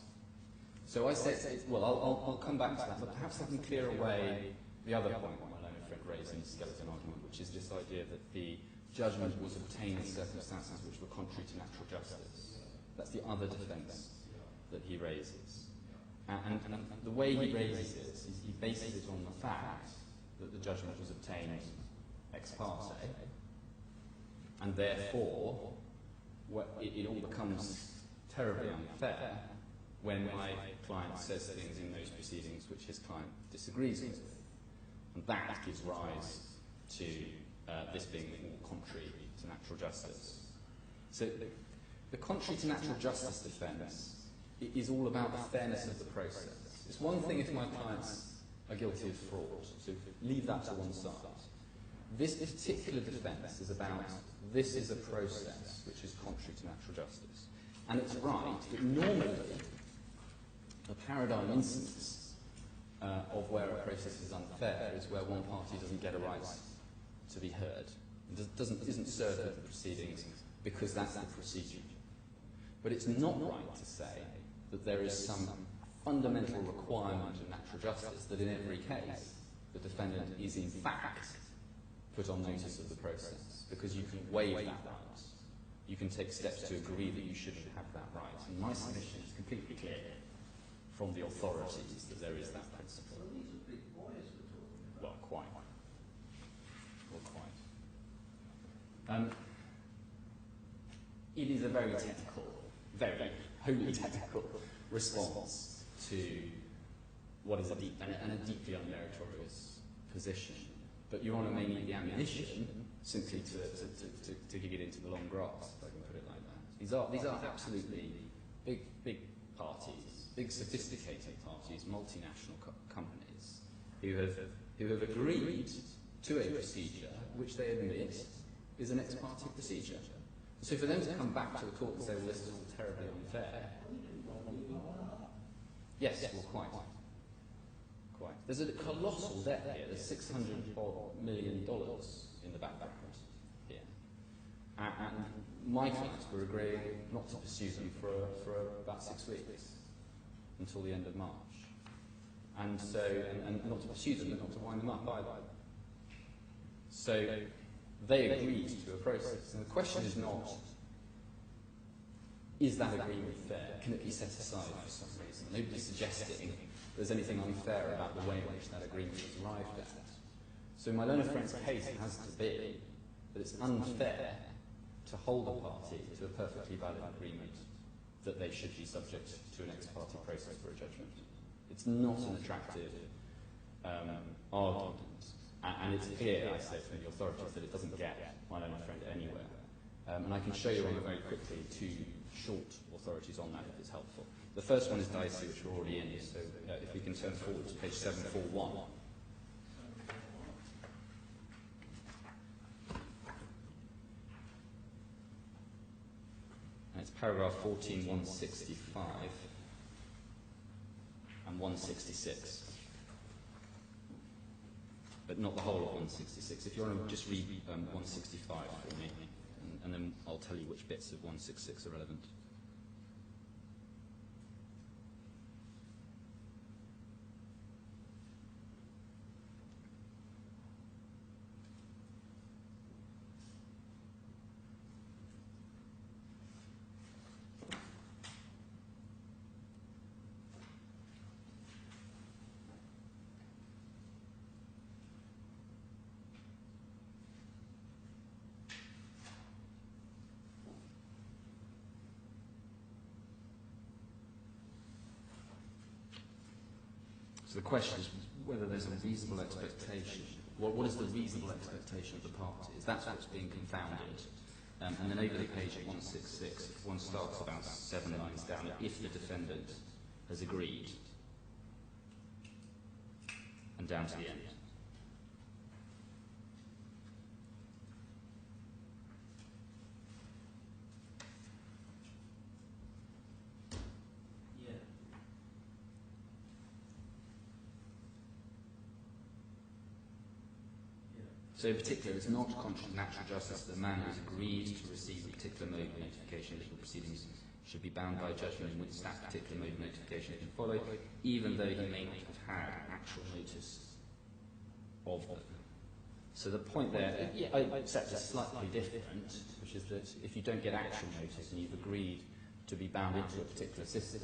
So I said, well, I'll come back to that, but perhaps I can clear away the other point my learned friend raised in the skeleton argument, which is this idea that the judgment was obtained in circumstances which were contrary to natural justice. That's the other defence that he raises. And the way he raises it is he bases it on the fact that the judgment was obtained ex parte, and therefore it all becomes terribly unfair when my client says things in those proceedings which his client disagrees with. And that gives rise to this being all contrary to natural justice. So the contrary to natural justice defence is all about the fairness of the process. It's one thing if my clients are guilty of fraud, so leave that to one side. This particular defence is about this is a process which is contrary to natural justice. And it's right that normally a paradigm instance of where a process is unfair is where one party doesn't get a right to be heard, isn't served with the proceedings because that's the procedure. But it's not right to say that there is some fundamental requirement of natural justice that in every case the defendant is in fact put on notice of the process, because you can waive that right. You can take steps to agree that you shouldn't have that right. And my submission is completely clear from the authorities that there is that principle. So these are big boys we're talking about. Well, quite. Well, quite. It is a very technical, very wholly technical response to what is a deep and a deeply unmeritorious position. But Your Honour may need the ammunition simply to kick it into the long grass, if I can put it like that. These are absolutely big parties, big sophisticated parties, multinational companies who have agreed to a procedure which they admit is an ex parte procedure. So for them to come back to the court and say, well, this is all terribly unfair. Yes, well, quite. There's a colossal debt here. There's $600 million in the background here. And my clients were agreeing not to pursue them for about 6 weeks, until the end of March. And so, and not to pursue them, but not to wind them up either. So they agreed to a process. And the question is not, is that agreement fair? Can it be set aside for some reason? Nobody's suggesting there's anything unfair about the way in which that agreement was arrived at. So my learned friend's case has to be that it's unfair to hold a party to a perfectly valid agreement that they should be subject to an ex parte process for a judgment. It's not an attractive argument. And it's clear, I say, from the authorities that it doesn't get my learned friend anywhere. And I can show you very quickly two short authorities on that if it's helpful. The first one is Dicey, which we're already in, so if we can turn forward to page 741. And it's paragraph 14, 165 and 166. But not the whole of 166. If you want to just read 165 for me, and then I'll tell you which bits of 166 are relevant. So the question is whether there's a reasonable expectation. What is the reasonable expectation of the parties? That's what's being confounded. And then over the page at 166, one starts about 7 lines down, if the defendant has agreed, and down to the end. So in particular, it's not contrary to natural justice that the man who has agreed to receive a particular mode of notification of legal proceedings should be bound by judgment in which that particular mode of notification has been followed, even though he may not have had actual notice of them. So the point there, I accept is slightly different, which is that if you don't get actual notice and you've agreed to be bound into a particular system,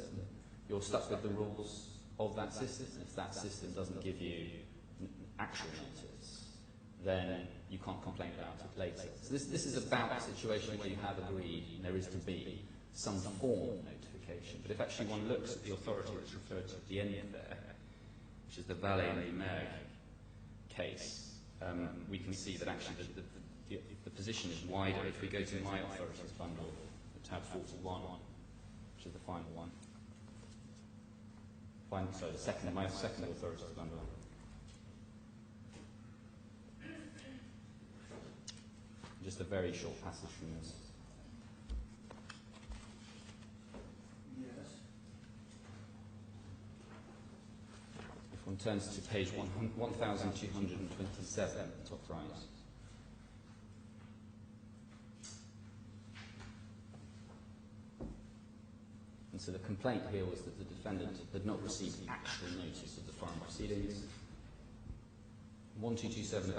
you're stuck with the rules of that system. If that system doesn't give you actual notice, then you can't complain about it later. So this is about a situation where you have agreed and there is to be some form of notification. But if actually one looks at the authority that's referred to at the end there, which is the Valet and Mer case, we can see that actually the position is wider. If we go to my authorities bundle, tab 41, which is the final one. Sorry, my second authorities bundle. Just a very short passage from this. Yes. If one turns to page 1227, top right. And so the complaint here was that the defendant had not received actual notice of the foreign proceedings. 1227,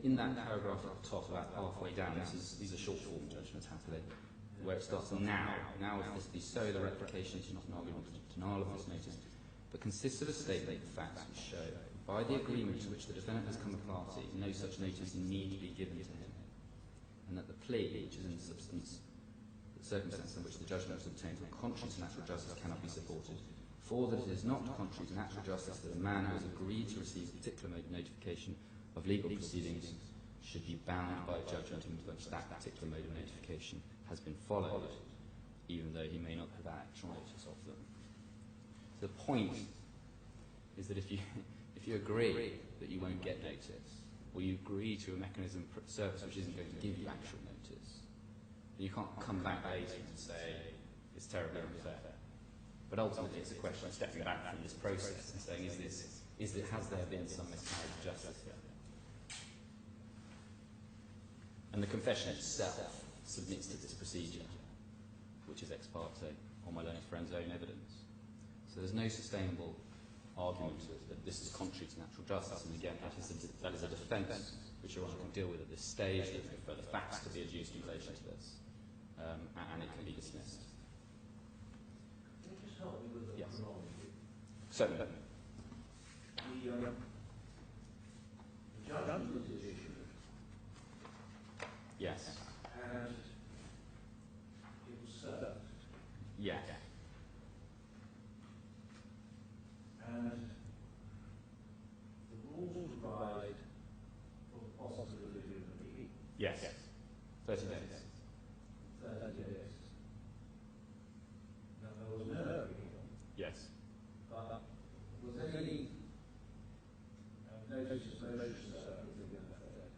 in that paragraph at the top, about halfway down, these are short form judgments, happily, where it starts now if this be so, the replication is not an argument for denial of this notice, but consists of a statement of facts which show, by the agreement to which the defendant has come a party, no such notice need be given to him, and that the plea, which is in substance the circumstance in which the judgment was obtained, contrary to natural justice, cannot be supported, for that it is not contrary to natural justice that a man who has agreed to receive a particular mode of notification of legal proceedings should be bound by a judgment in which that particular mode of notification has been followed, even though he may not have actual notice of them. The point is that if you agree that you won't get notice, or you agree to a mechanism for service which isn't going to give you actual notice, then you can't come back later and say it's terribly unfair. But ultimately, it's a question of stepping back from this process and saying, has there been some miscarriage of justice here? And the confession itself submits to this procedure, which is ex parte, on my learned friend's own evidence. So there's no sustainable argument that this is contrary to natural justice, and again, that is a defence which Your Honour can deal with at this stage. There's no further facts to be adduced in relation to this, and it can be dismissed. Can you just help me with the chronology? Certainly. The judgment was issued. Yes. And it was served. Yes. And the rules provide for the possibility of an appeal. Yes. 30 days. 30 days. Now, there was no appeal. Yes. But was any notice of motion served within that 30 days?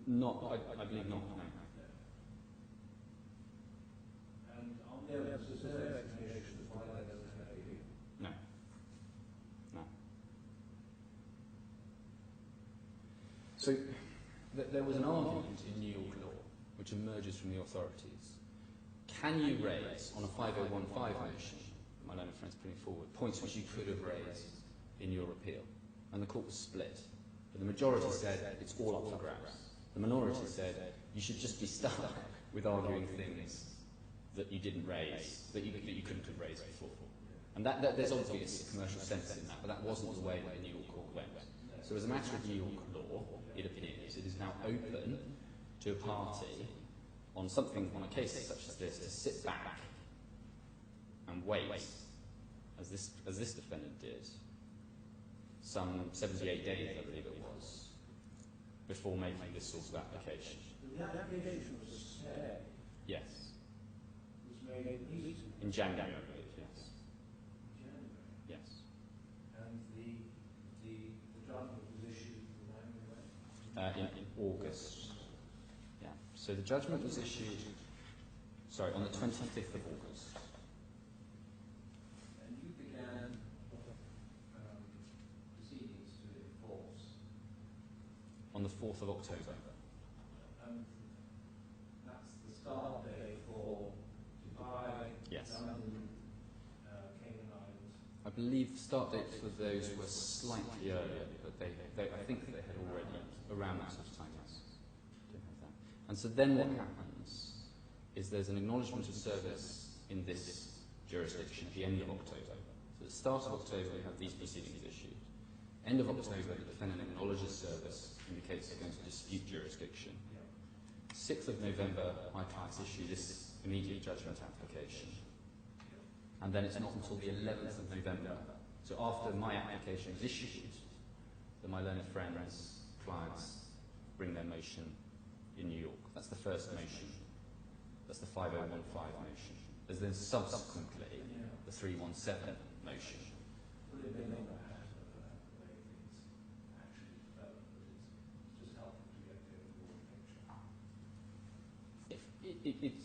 Not, I believe not, no. And on the evidence, was there no explanation as to why there was no appeal? No. No. So, there was an argument in New York law, which emerges from the authorities. Can you raise, on a 5015 motion, my learned friend's putting forward, points which you could have raised in your appeal? And the court was split. But the majority said it's all up for grabs. The minority said you should just be stuck with arguing things that you didn't raise, that you couldn't have raised before. And there's obvious commercial sense in that, but that wasn't the way that the New York court went. So as a matter of New York law, it appears it is now open to a party on a case such as this to sit back and wait, as this defendant did, some 78 days, I believe it was, before making this sort of application. The application was stayed. Yes. Was made in January, I believe, yes. January. Yes. And the judgment was issued In August. Yeah. So the judgment was issued, on the 25th of August. And you began proceedings to enforce On the 4th 4th of October. That's the start date for Dubai, Yes. London, Cayman Islands. I believe start dates for those were slightly earlier, but I think they had already, around that sort of time, yes. Don't have that. And so then what happens is there's an acknowledgement of service in this jurisdiction at the end of October. So at the start of October, we have these proceedings issued. End of October, the defendant acknowledges service, indicates they're going to dispute jurisdiction. 6th of November, my clients issue this immediate judgment application. And then it's not until the 11th of November, so after my application is issued, that my learned friends, clients, bring their motion in New York. That's the first motion. That's the 5015 motion. There's then subsequently the 317 motion. Would it be a number ahead of the way things actually develop, but it's just helpful to get the overall picture?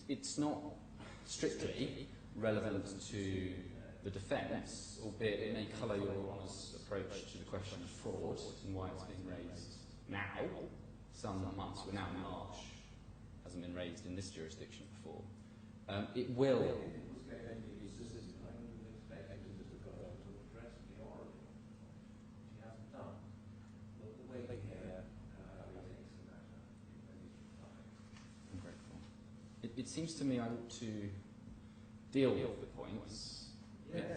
It's not strictly relevant to the defence, albeit it may colour your Honour's approach to the question of fraud and why it's being raised now. Some months, we're now in March, hasn't been raised in this jurisdiction before. It will. It seems to me I ought to deal with the points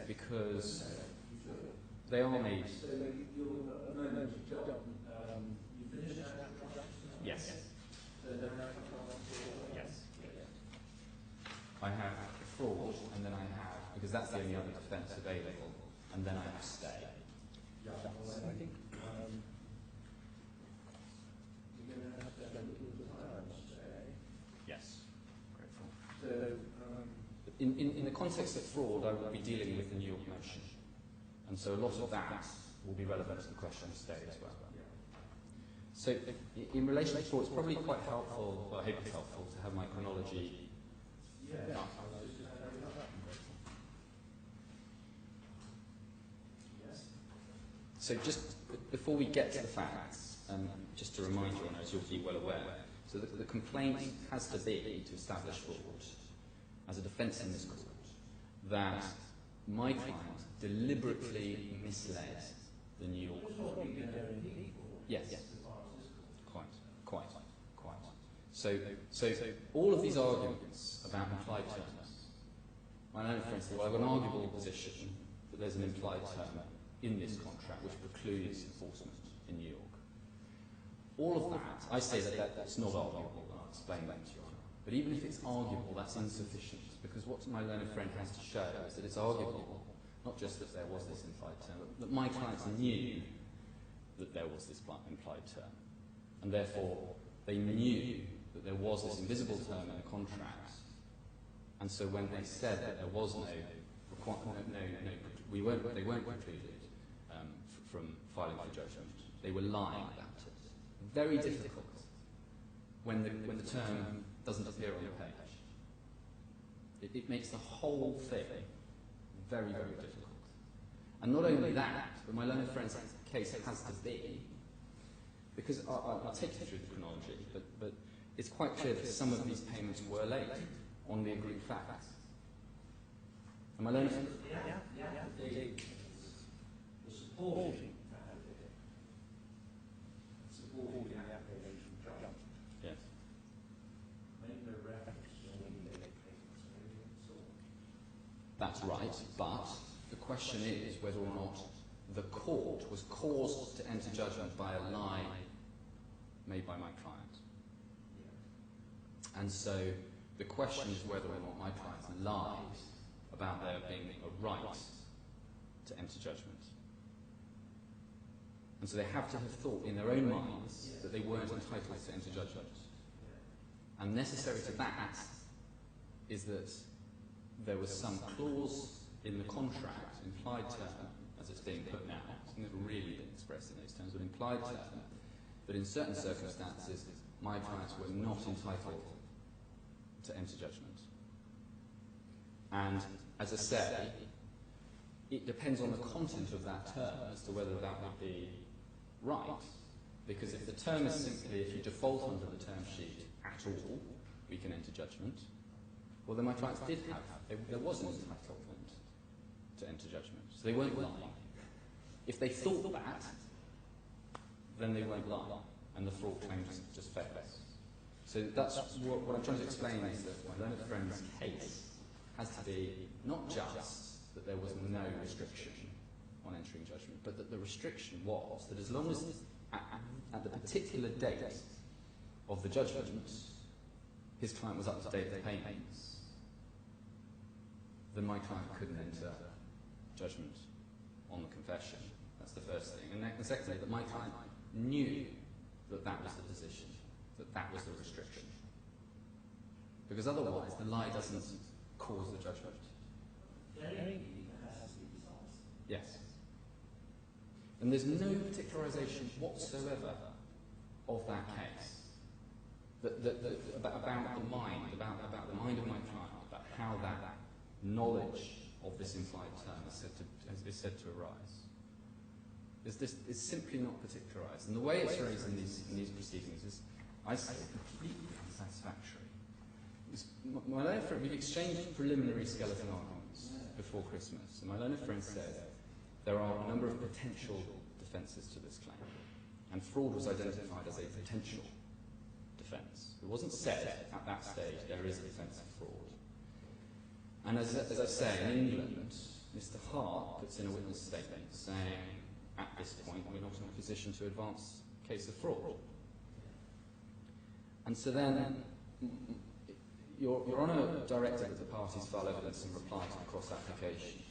because they are made. Yes. Yes. I have fraud, and then I have, because that's the only other defence available, and then I have stay. I think you're going to have to spend a little time on stay. Yes. Grateful. So, in the context of fraud, I will be dealing with the New York motion, and so a lot of that will be relevant to the question of stay as well. So, in relation to fraud, it's probably quite helpful, or I hope it's helpful, to have my chronology. So just before we get to the facts, just to remind you, as you'll be well aware, so the complaint has to be to establish fraud as a defence in this court that my client deliberately misled the New York court. Yes. Quite. So all of these arguments about implied terms, my own friend said, well, I've got an arguable position that there's an implied term in this contract which precludes enforcement in New York. All of that, I say that's not arguable, and I'll explain that to you. But even if it's arguable, that's insufficient, because what my learned friend has to show is that it's arguable, not just that there was this implied term, but that my clients knew that there was this implied term, and therefore they knew that there was this invisible term in the contract, and so when they said that there was they weren't precluded from filing for judgment, they were lying about it. Very difficult when the term doesn't appear on the page. It makes the whole thing very, very difficult. And not only that, but my learned friend's case has to be, because I'll take you through the chronology, but it's quite clear that some of these payments were late on the agreed facts. And my learned friend... supporting the application judgment. Yes. Made no reference to any late payments or anything at all. That's right, but the question is whether or not the court was caused to enter judgment by a lie made by my client. And so the question is whether or not my client lied about there being a right to enter judgment. And so they have to have thought in their own minds that they weren't entitled to enter judgment. And necessary to that is that there was some clause in the contract, implied term, as it's being put now, it's never really been expressed in those terms, but implied term, that in certain circumstances my clients were not entitled to enter judgment. And as I say, it depends on the content of that term as to whether that would be right. Because if the term is simply, if you default under the term sheet at all, we can enter judgment. Well, then my clients did have, there was an entitlement to enter judgment. So they weren't lying. If they thought that, then they won't lie, and the fraud claim just fails. So that's what I'm trying to explain is that my learned friend's case has to be not just that there was no restriction on entering judgment, but that the restriction was that as long as at the particular date of the judgment, his client was up to date with payments, then my client couldn't enter judgment on the confession. That's the first thing. And then secondly, that my client knew that that was the position, that that was the restriction. Because otherwise, the lie doesn't cause the judgment. Yes. And there's no particularisation whatsoever of that case. About the mind, about the mind of my client, about how that knowledge of this implied term is said to arise. It's simply not particularised. And the way it's raised in these proceedings is, I say, completely unsatisfactory. My learned friend, we've exchanged preliminary skeleton arguments before Christmas, and my learned friend said there are a number of potential defences to this claim, and fraud was identified as a potential defence. It wasn't said at that stage there is a defence of fraud. And as I say, in England, Mr. Hart puts in a witness statement saying, at this point, we're not in a position to advance a case of fraud. And so then, Your Honour directed that the parties file evidence in reply to the cross-applications.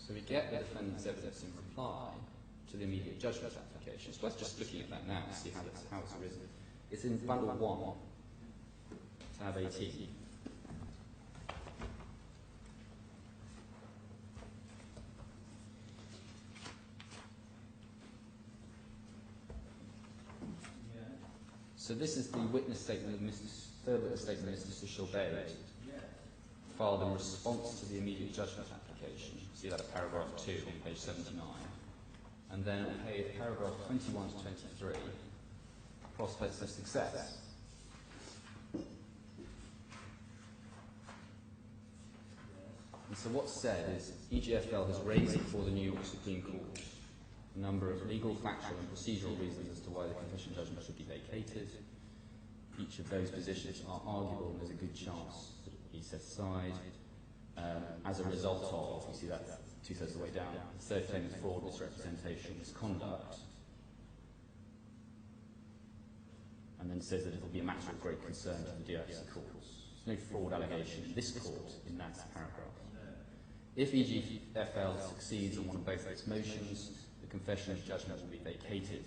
So we get the defendant's evidence in reply to the immediate judgment application. It's worth just looking at that now to see how it's arisen. It's in bundle 1, tab 18. So this is the witness statement of third witness statement of Mr. Shilbaid, filed in response to the immediate judgment application. See that at paragraph 2 on page 79. And then on paragraph 21 to 23, prospects of success. And so what's said is EGFL has raised before the New York Supreme Court a number of legal, factual and procedural reasons as to why the confession judgment should be vacated. Each of those positions are arguable and there's a good chance that it be set aside. As a result of, you see that two-thirds of the way down, the third claim is fraud, misrepresentation, misconduct. And then says that it will be a matter of great concern to the DRC courts. There's no fraud allegation in this court in that paragraph. If EGFL succeeds on one or both of its motions, the confession of judgment will be vacated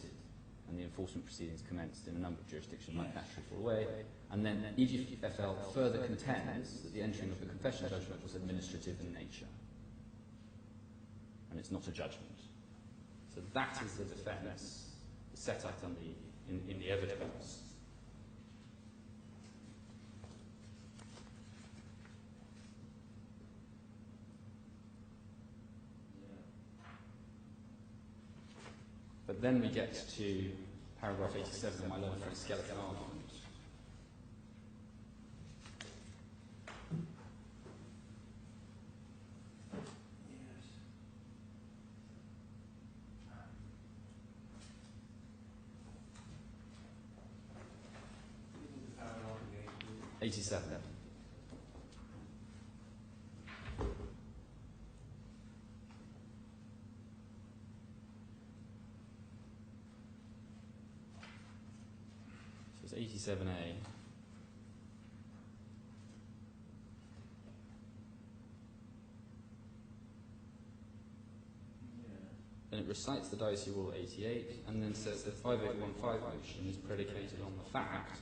and the enforcement proceedings commenced in a number of jurisdictions might naturally fall away. And then EGFL further contends that the entering of the confession judgment was administrative in nature. And it's not a judgment. So that is the defence set up in the evidence. But then we get to paragraph 87 of my learned friend's skeleton argument. Yes. 87. So it's 87A. Then it recites the Dicey Rule 88 and then says the 5815 motion is predicated on the fact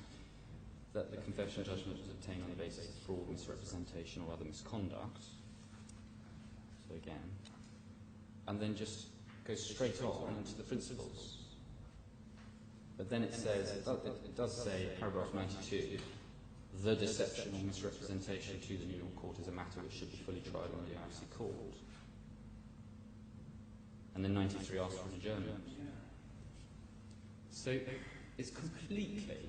that the confession judgment was obtained on the basis of fraud, misrepresentation or other misconduct. So again. And then just goes straight on into the principles. But then it says, it does say, paragraph 92, the deception or misrepresentation to the New York court is a matter which should be fully tried in the DRC court. And then 93 asks for an adjournment. So it's completely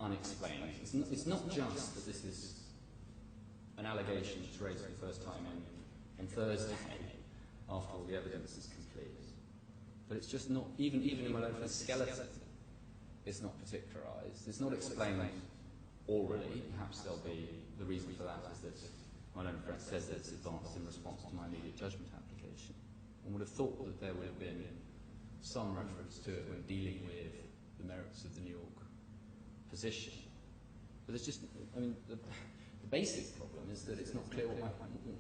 unexplained. It's not just that this is an allegation that's raised for the first time on Thursday after all the evidence is complete, but it's just not, even in my own skeleton, it's not particularised, it's not explained orally. Perhaps there'll be, the reason for that is that my own friend says that it's advanced in response to my immediate judgment application. One would have thought that there would have been some reference to it when dealing with the merits of the New York position. But there's just, I mean, the basic problem is that it's not clear what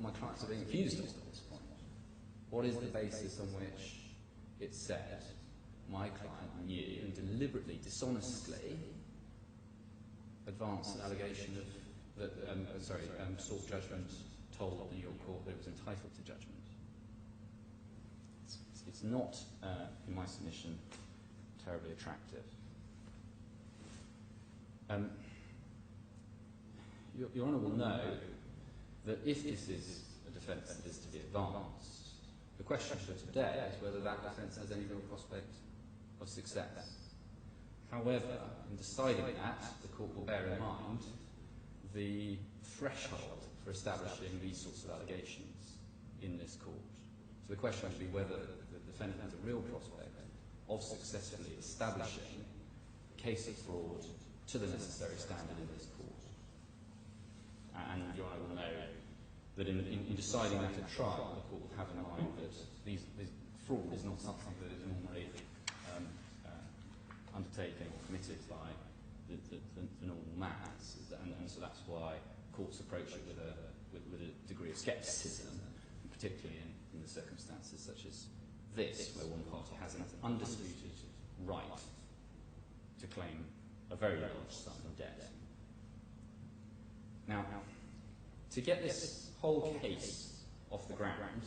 my clients are being accused of at this point. What is the basis on which it's said my client knew and deliberately, dishonestly advanced an allegation of that, sought judgment, told the New York court that it was entitled to judgment? It's not, in my submission, terribly attractive. Your Honour will know that if this is a defence that is to be advanced, the question for today is whether that defence has any real prospect of success. However, in deciding that, the court will bear in mind the threshold for establishing these sorts of allegations in this court. So the question would be whether the defendant has a real prospect of successfully establishing a case of fraud to the necessary standard in this court. And Your Honour will know that in deciding that at trial, the court will have in mind that these fraud is not something that is normally undertaken or committed by the normal mass, and so that's why courts approach it with a degree of scepticism, particularly in the circumstances such as this, where one party has an undisputed right to claim a very large sum of debt. Now, to get this whole case off the ground,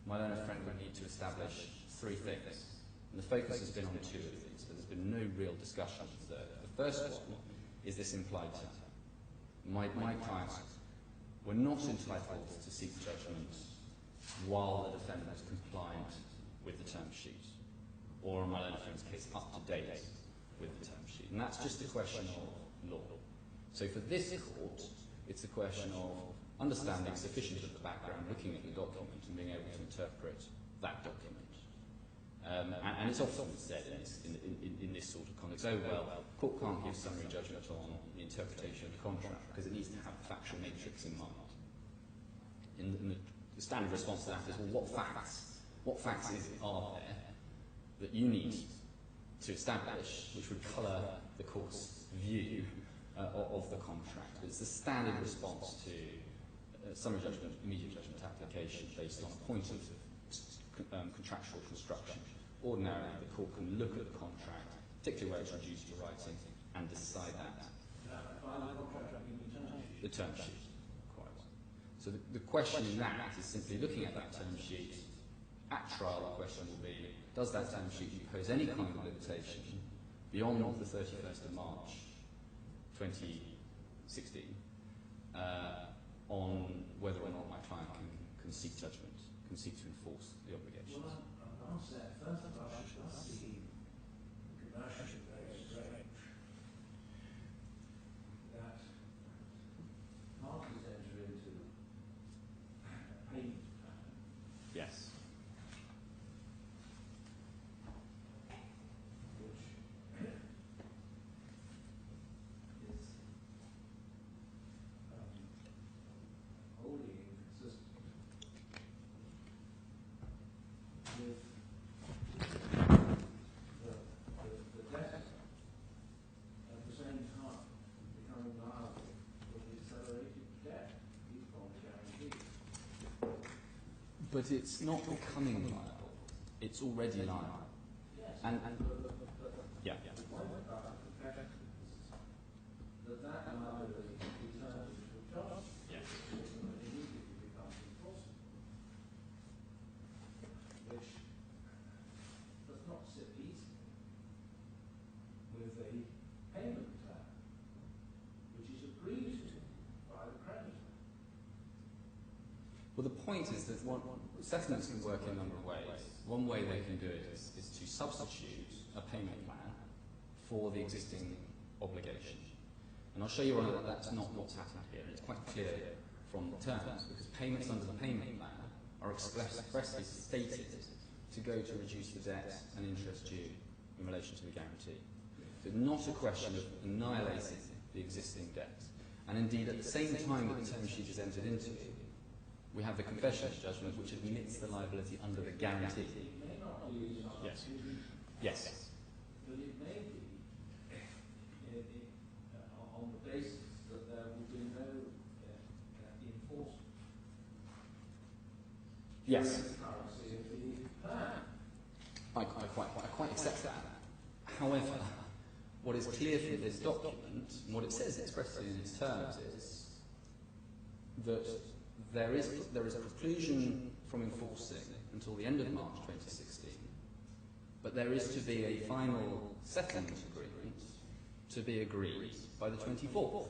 my learned friend would need to establish three things. And the focus has been on two of these, but there's been no real discussion of the third. The first one is this implied term. My clients were not entitled to seek judgment while the defendant was compliant with the term sheet, or in my learned friend's case, up to date with the term sheet. And that's just a question of law. So for this court, it's a question of understanding sufficient of the background, looking at the document and being able to interpret that document. And it's often said in this sort of context, oh well, the court can't give summary judgment on the interpretation of the contract because it needs to have the factual matrix in mind. And the standard response to that is, well, what facts are there that you need to establish which would colour the court's view of the contract? It's the standard response to summary judgment, immediate judgment application based on a point of contractual construction. Ordinarily, the court can look at the contract, particularly where it's reduced to writing, and decide that. The term sheet. Quite well. So the question in that is simply looking at that term sheet. At trial, the question will be, does that term sheet impose any kind of limitation beyond the 31st of March 2016 on whether or not my client can seek judgment, can seek to enforce the obligations? Well, I'll say, first of all, I see commercially very strange that parties enter into a payment plan. Yes. Which is wholly inconsistent with the debtor at the same time becoming liable for the accelerated debt he's probably guaranteed. But it's not becoming liable. It's already liable. Yes. And yeah. The point about the fact that liability can be turned into a charge. Yes. And immediately becomes enforceable. Which does not sit easily with a payment plan, which is agreed to by the creditor. Well, the point is that settlements can work in a number of ways. One way they can do it is to substitute a payment plan for the existing obligation. And I'll show you, Your Honour, that that's not what's happened here. It's quite clear from the terms, because payments under the payment plan are expressly stated to go to reduce the debt and interest due in relation to the guarantee. So not a question of annihilating the existing debt. And indeed, at the same time that the term sheet is entered into, we have the confession judgment which admits the liability under the guarantee. It may not be Yes. Yes. but it may be on the basis that there will be no enforcement. Yes. During the currency of the plan. I quite accept that. However, what is clear from this document, and what it says expressly in its terms, is that there is a preclusion from enforcing until the end of March 2016, but there is to be a final settlement agreement to be agreed by the 24th.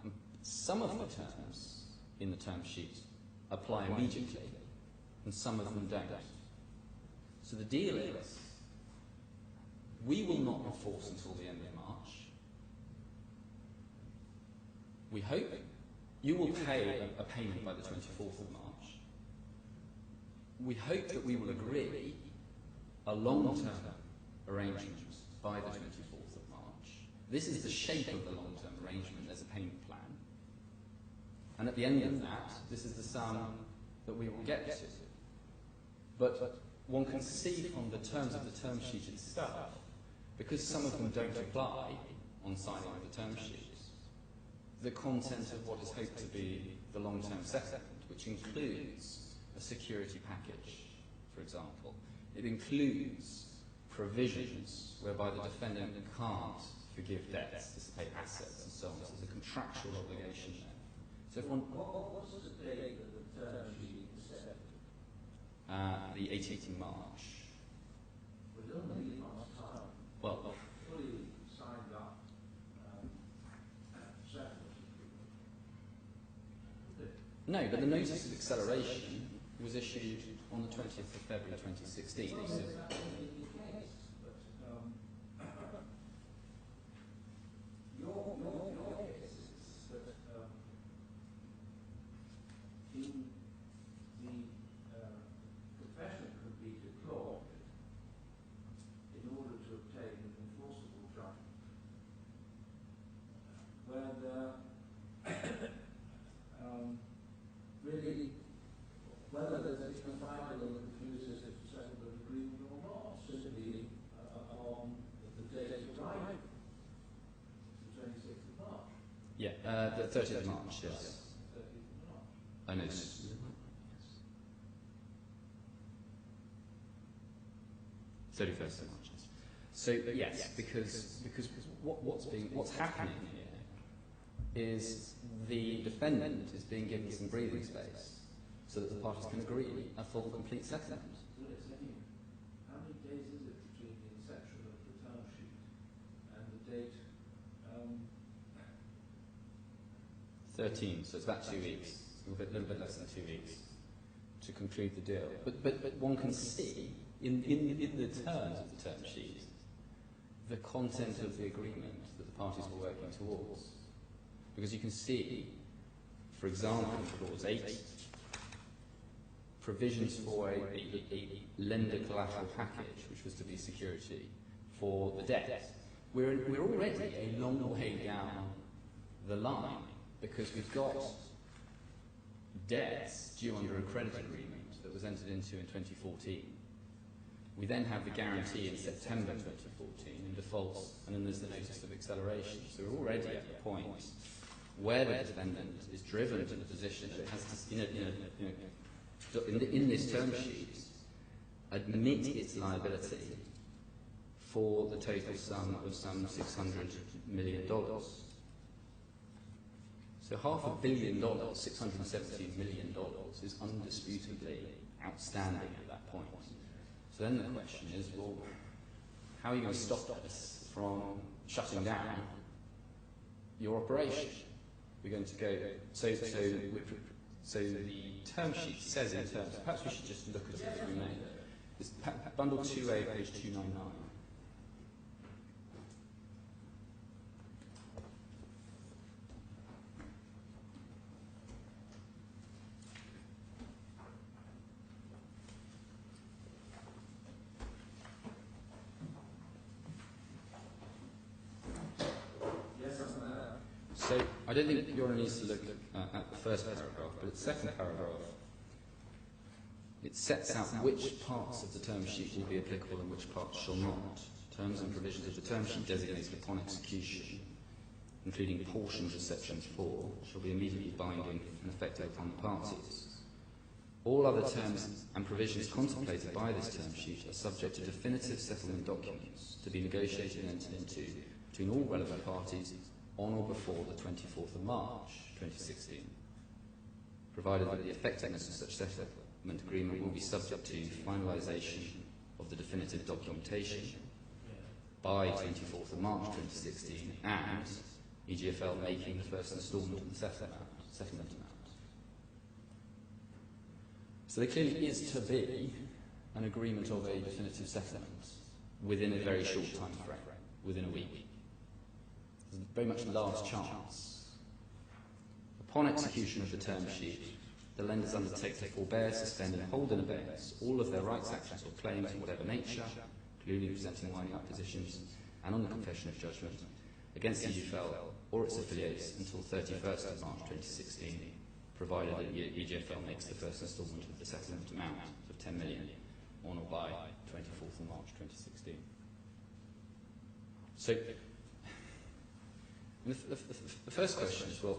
And some of the terms in the term sheet apply immediately, and some of them don't. So the deal is, we will not enforce until the end of March. We hope you will pay a payment by the 24th of March. We hope that we will agree a long-term arrangement by the 24th of March. This is the shape of the long-term arrangement. There's a payment plan. And at the end of that, this is the sum that we will get to. But one can see from the terms of the term sheet itself, because some of them don't apply on signing of the term sheet, the content of what is hoped to be the long-term settlement, which includes a security package, for example. It includes provisions whereby the defendant can't forgive debts, dissipate assets, and so on. So there's a contractual obligation there. So if one, What's the date that the term sheet is set? the 18th of March. We're only months' time. Well, Fully signed up settlement agreement. no, but the notice of acceleration was issued on the 20th of February 2016. Well, So, that may be the case, but your case is that in the confession could be deployed in order to obtain an enforceable judgment, where really, whether there's a final and conclusive settlement agreement or not, simply upon the date of arrival, the 26th of March. yeah, the 30th of March, yes. 30th of March. I know. 31st of March. Yes. So yes, because what's happening here is the defendant is being given some breathing space so that the parties can agree a full, complete settlement. So it's how many days is it between the inception of the term sheet and the date? 13, so it's about 2 weeks, a little bit less than 2 weeks to conclude the deal. But one can see in the terms of the term sheet the content of the agreement that the parties were working towards. Because you can see, for example, in Clause 8, provisions for a lender collateral package, which was to be security for the debt. We're already a long way down the line, because we've got debts due under a credit agreement that was entered into in 2014. We then have the guarantee in September 2014 in defaults, and then there's the notice of acceleration. So we're already at the point where the defendant is driven to the position that it has to, in this term sheet, admit its liability for the total sum of some $600 million. So $500 million, $617 million, is undisputably outstanding at that point. So then the question is, well, how are you going to stop us from shutting down your operation? We're going to go. So the term sheet says in terms. Perhaps we should just look at it as we may. It's bundle 2A, page 299. So I don't think Joran needs to look at the first paragraph, but its second paragraph, it sets out which parts of the term sheet will be applicable and which parts shall not. Terms and provisions of the term sheet designated upon execution, including portions of section 4, shall be immediately binding and effective upon the parties. All other terms and provisions contemplated by this term sheet are subject to definitive settlement documents to be negotiated and entered into between all relevant parties on or before the 24th of March 2016, provided that the effectiveness of such settlement agreement will be subject to finalisation of the definitive documentation by 24th of March 2016 and EGFL making the first instalment of the settlement amount. So there clearly is to be an agreement of a definitive settlement within a very short time frame, within a week. There's very much last chance. Upon execution of the term sheet, the lenders undertake to forbear, suspend and hold in abeyance all of their rights, actions or claims of whatever nature, including presenting winding-up positions and on the confession of judgment, against EGFL or its affiliates until 31st of March 2016, provided that EGFL makes the first instalment of the settlement amount of 10 million on or by 24th of March 2016. So, the first question is, well,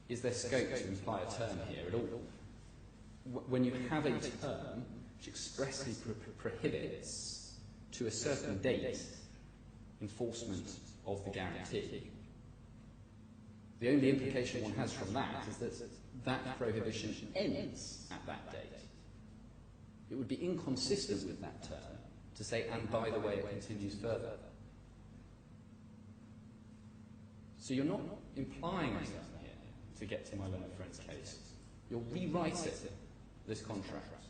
is there scope to imply a term here at all? When you have a term which expressly prohibits to a certain date enforcement of the guarantee, the only implication one has from that is that that prohibition ends at that date. It would be inconsistent with that term to say, and by the way, it continues further. So you're not implying a term here, to get to my learned friend's case. You're rewriting this contract.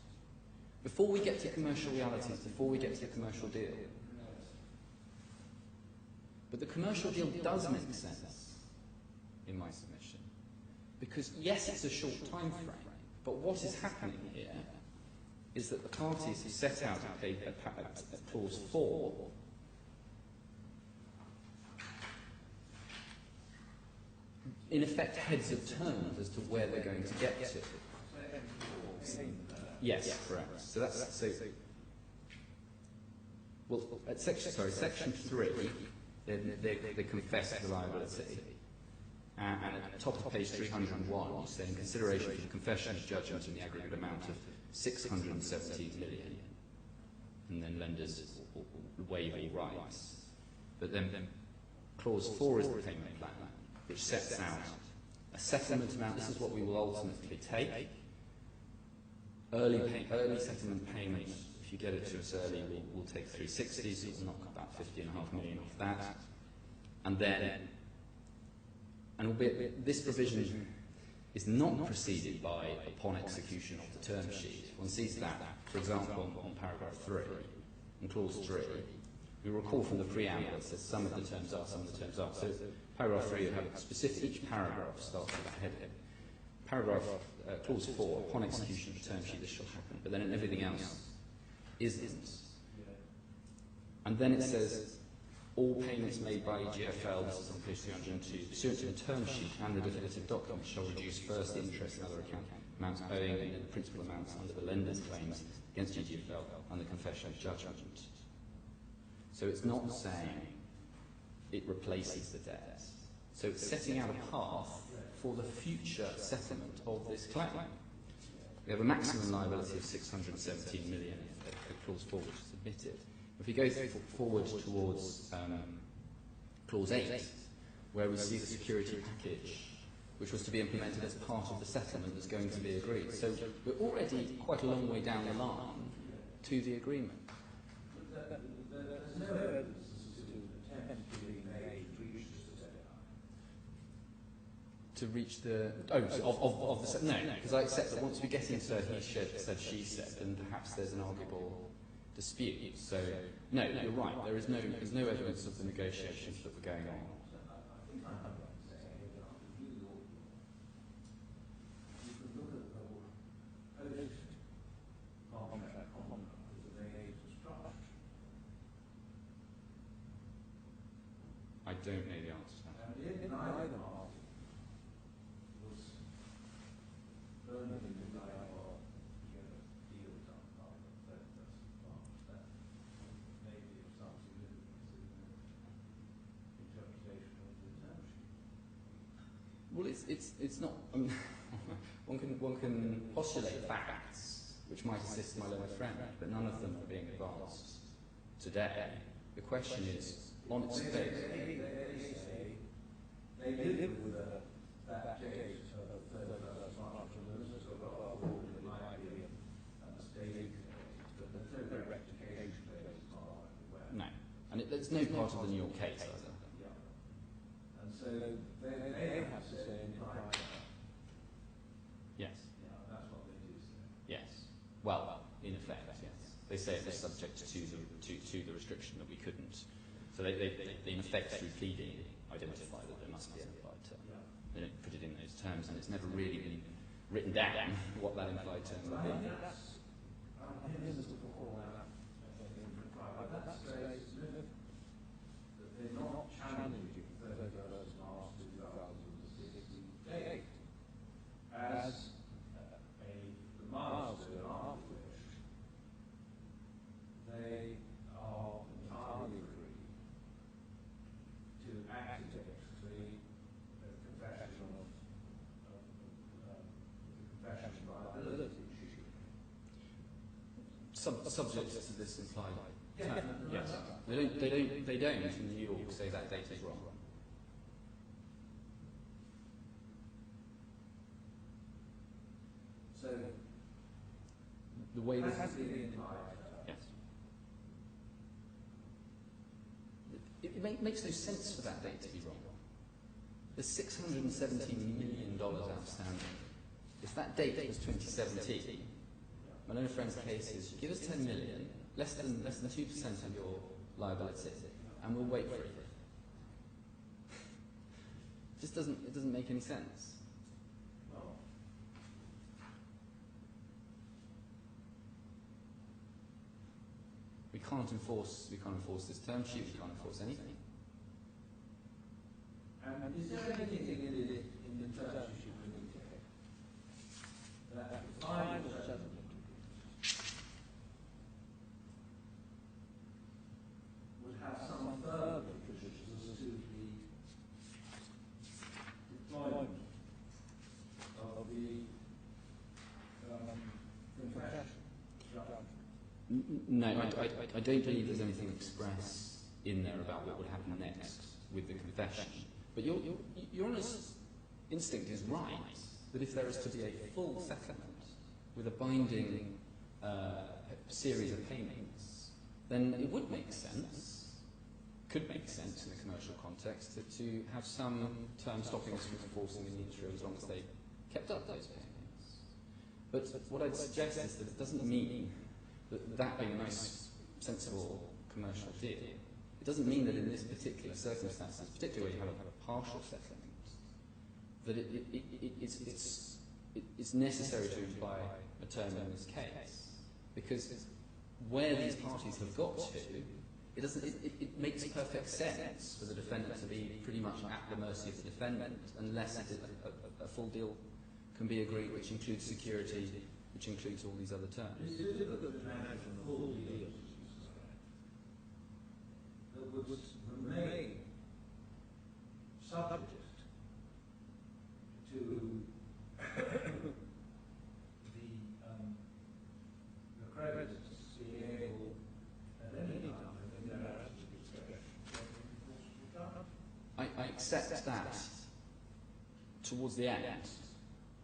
Before we get to commercial realities, before we get to the commercial deal. But the commercial deal does make sense in my submission. Because yes, it's a short time frame, but what is happening here is that the parties have set out at clause 4 in effect heads of terms as to where they're going to get to. Yes, correct. So that's well at section 3 they confess the liability. And at the top of page 301, you say in consideration for the confession of judgment in the aggregate amount of 617 million, and then lenders waive all rights. But then clause 4 is the payment plan, which sets out a settlement amount. This is what we will ultimately take. Early settlement payment, if you get it to us early, we'll take 360, so we'll knock about 50.5 million off that. And then, and albeit this provision is not preceded by upon execution of the term sheet, one sees that, for example, on paragraph 3, in clause 3, we recall from the preamble it says some of the terms are, some of the terms are. So paragraph 3 you have a specific, each paragraph starts with a heading. Paragraph, clause 4, upon execution of the term sheet this shall happen, but then in everything else isn't. And then it says, all payments made by EGFL, this is on page 302, pursuant to the term sheet and the definitive document, shall reduce first the interest and other account amounts owing and the principal amounts under the lender's claims against EGFL and the confession of judgment. So it's not saying it replaces the debt. So it's setting out a path for the future settlement of this claim. We have a maximum liability of 617 million if clause 4 was submitted. If we go forward towards clause 8, where we see the security package, which was to be implemented as part of the settlement that's going to be agreed. So we're already quite a long way down the line to the agreement. There's no evidence to attempt to be made to reach the deadline. To reach the of the no, because I accept that once we get into he said she said, then perhaps there's an arguable dispute. So no, you're right. There's no evidence of the negotiations that were going on. I think I know what I'm saying. You can look at the post-contract conduct as a very structure. I don't know the answer to that. And neither Well, it's not. One can postulate facts which might assist my learned friend, but none of them are being advanced today. The question is, on its face. They live with that date of 31st March, and the minister of it might be a mistake, but there's no rectification date as far as I'm aware. No, and it's no part of the New York case either. Yeah. And so they have to say in private. Yes. Yeah, that's what they do say. Yes. Well, in effect, yes. They say it was subject to the restriction that we couldn't. So they in effect, through pleading, identify that there must be an implied term. Yeah. They don't put it in those terms, and it's never really been written down what that implied term would be. That's that's very significant that they're not challenging 31st March 2016 date as the milestone after which they are entirely free to activate the confession of the confession liability issue. Subject to this implied term. Yes. They don't in New York say that date is wrong. So The way this has to be implied. yes. It makes no sense for that date to be wrong. There's $617 million outstanding. If that date was 2017, my own friend's case is give us 10 million, less than 2% of your liability, and we'll wait for it. It doesn't make any sense. Well, We can't enforce this term sheet. We can't enforce anything. and is there anything in the term sheet we need to pick? That the final settlement would have some further provisions as to the deployment of the confession judgment. No, I don't believe there's anything express in there about what would happen next with the confession. But your honest instinct is right, that if there is to be a full settlement with a binding series of payments, then it would make sense, could make sense in a commercial context, to have some term stopping us from enforcing in the interim as long as they kept up those payments. But what I'd suggest is that it doesn't mean that being a nice, sensible commercial deal, it doesn't mean that in this particular circumstances, particularly where you have a partial settlement, that it's necessary to imply a term in this case, because where these parties have got to, it makes perfect sense for the defendant to be pretty much at the mercy of the defendant unless a full deal can be agreed, which includes security, which includes all these other terms. It's difficult to imagine a full deal that would remain subject to the creditors being able at any time in their absolute discretion to enforce the judgment. I accept that towards the end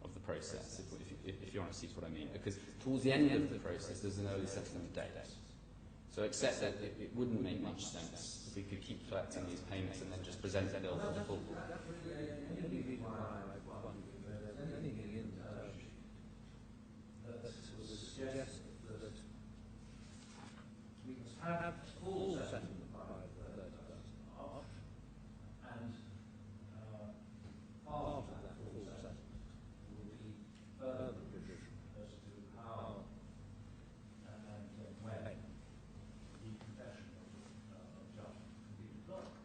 of the process, if you want to see what I mean, because towards the end of the process there's an early settlement date. So accept that it wouldn't make much sense if we could keep collecting these payments and then just present a bill for default. That's really any reason why I wonder if there's anything in the term sheet that would suggest that we must have full settlement by the 31st of March, and part of that full settlement will be further provision as to how and when the confession of judgment can be deployed.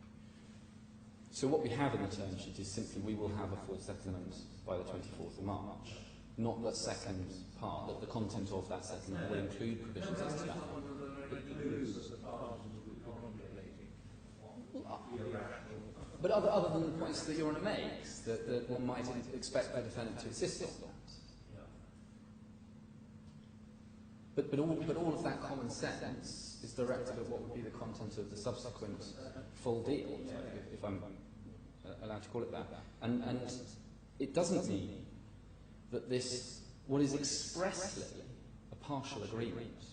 So what we have in the term sheet is simply we will have a full settlement by the 24th of March. Not the second part, that the content of that settlement will include provisions as to that. Includes that the parties will be contemplating what would be a rational But other than the points that Your Honour makes, that one might expect the defendant to insist on that. But all of that common sense is directed at what would be the content of the subsequent full deal, if I'm allowed to call it that. And it doesn't mean that this, what is expressly a partial agreement,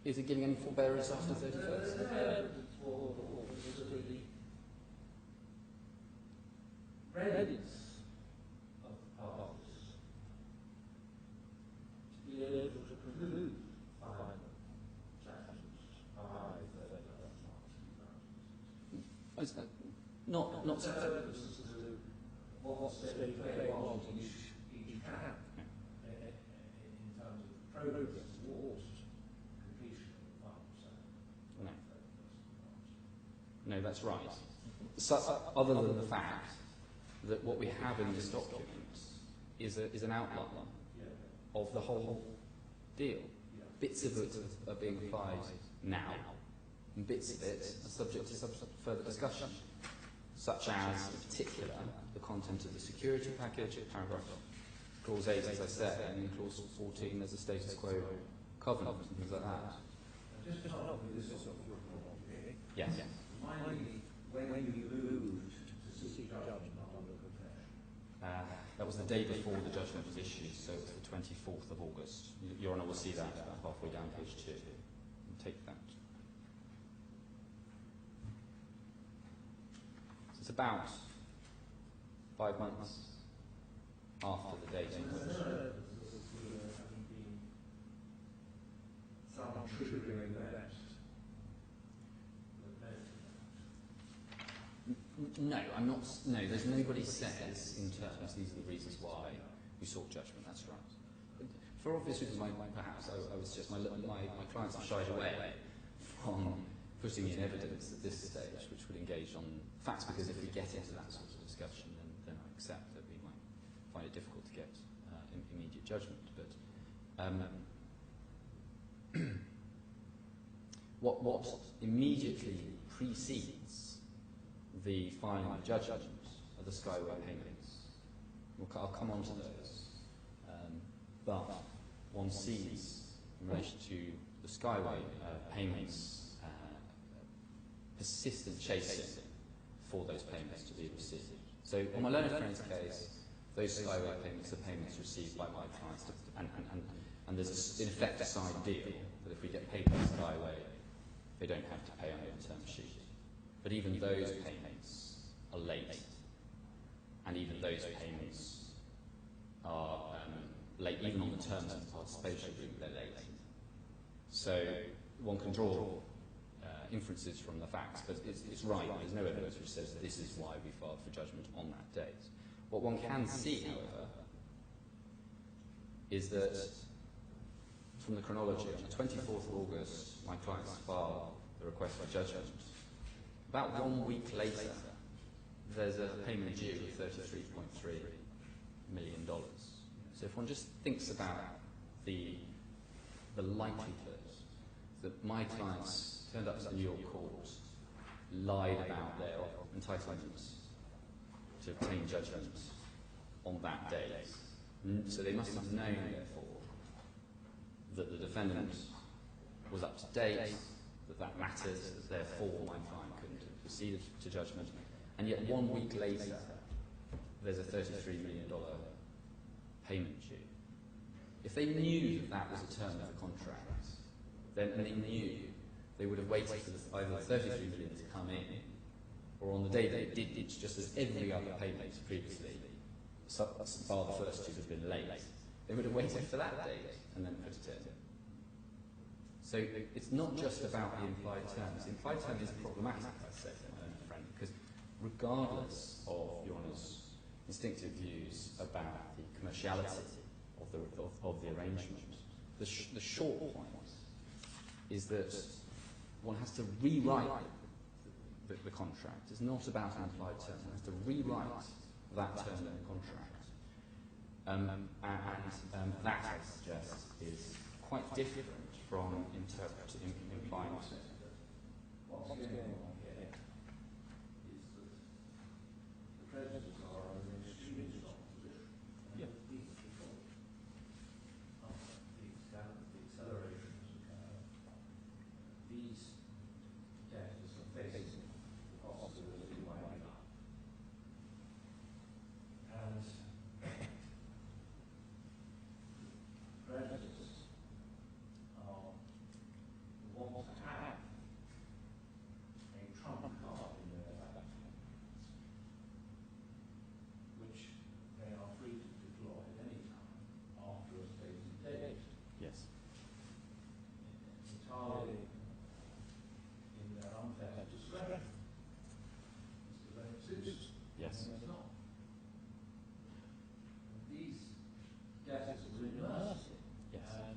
is it giving any forbearance after 31st? Readiness of parties to be able to conclude final transactions by 31st March. Not so. What state of play was each camp in terms of progress towards completion of the final sale. No, that's right. So, other than the fact that what we have in this document is an outline of the whole deal. Bits of it are being applied now, and bits of it are subject to further discussion, such as, in particular, the content of the security package, paragraph clause 8, as I said, and in clause 14 there's a status quo covenant and things like that. Just to help with this sort of your point here. Yes. Remind me when you moved to seek judgment on the confession. That was the day before the judgment was issued, so it was the 24th of August. Your Honour will see that halfway down page 2. Take that. So it's about 5 months after the date in which... Some triggering event. No, I'm not. No, there's nobody says in terms. These are the reasons why we sought judgment. That's right. For obvious reasons, perhaps I was just my clients have shied away from putting in evidence at this stage, which would engage on facts. Because if we get into that sort of discussion, then I accept that we might find it difficult to get immediate judgment. But what immediately precedes the filing of judgment are the Skyway payments. I'll come on to those. But one sees, in relation to the Skyway payments, persistent chasing for those payments to be received. So on my learned friend's case, those Skyway payments are payments received by my clients, and there's in effect a side deal that if we get paid by Skyway, they don't have to pay on the term sheet. But even those payments are late, and even those payments are late, even on the terms of the participation agreement, they're late. So one can draw inferences from the facts, but it's right, there's no evidence which says this is why we filed for judgment on that date. What one can see, however, is that from the chronology, on the 24th of August, my clients filed the request for judgment. About 1 week later, there's a payment due of $33.3 million. So if one just thinks about the likelihood that my clients turned up to the New York court, lied about their entitlement to obtain judgment on that date, so they must have known, therefore, that the defendant was up to date, that mattered, that therefore my client couldn't have proceeded to judgment, and yet 1 week later there's a $33 million payment due. If they knew that that was a term of the contract, then and they knew, they would have waited for either the $33 million to come in, or on the day they did it, just as every other payment previously, bar the first two have been late, they would have waited for that date and then put it in. So it's not just about the implied terms. The implied term is problematic, I say, my own friend, because regardless of Your Honour's instinctive views about the commerciality of the arrangement, the short point is that one has to rewrite the contract. It's not about an implied term. One has to rewrite that term in the contract. And that, I suggest, is quite different from implying what's going on here is that the creditors are in an extremely strong position. And Yeah. it's been before. After the acceleration has occurred, these debtors are facing the possibility of winding up. And creditors want to have a trump card in their bank accounts, which they are free to deploy at any time after a stated date, Yes. entirely in their unfettered discretion, as to when it suits them. Yes. And it's not. And these debtors were in mercy Yes. and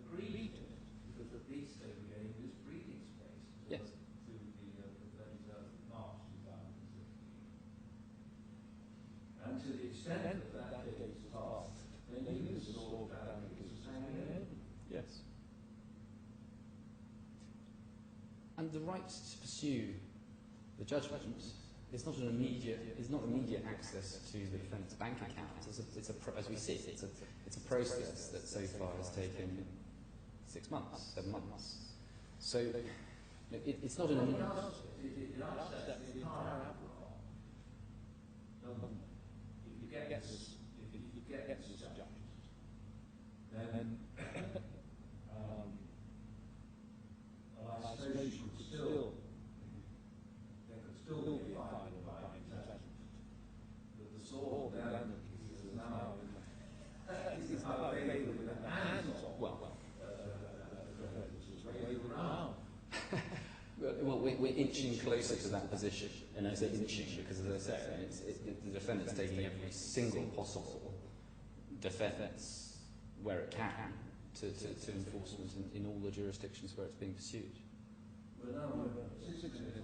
agreed to it, because at least they were getting this breathing space Yes. to the 31st of March 2016. And to the extent that that date was passed, they knew the law of Barclays was hanging over. Yes. And the right to pursue the judgment is not immediate access to the defendant's bank account. As we see, it's a process that so far has taken 6 months, 7 months. So it's not an immediate. It upsets the entire apple. If you get this judgment, then well, I suppose you could still, there could still be a final binding judgment. But the sword of Damocles is now available with the hands on. Well, The creditors waving around. well, we're inching closer to that position, and I say inching because, as I say, the defendant's taking every single possible defence where it can to enforcement in all the jurisdictions where it's being pursued. Well, now we're 6 minutes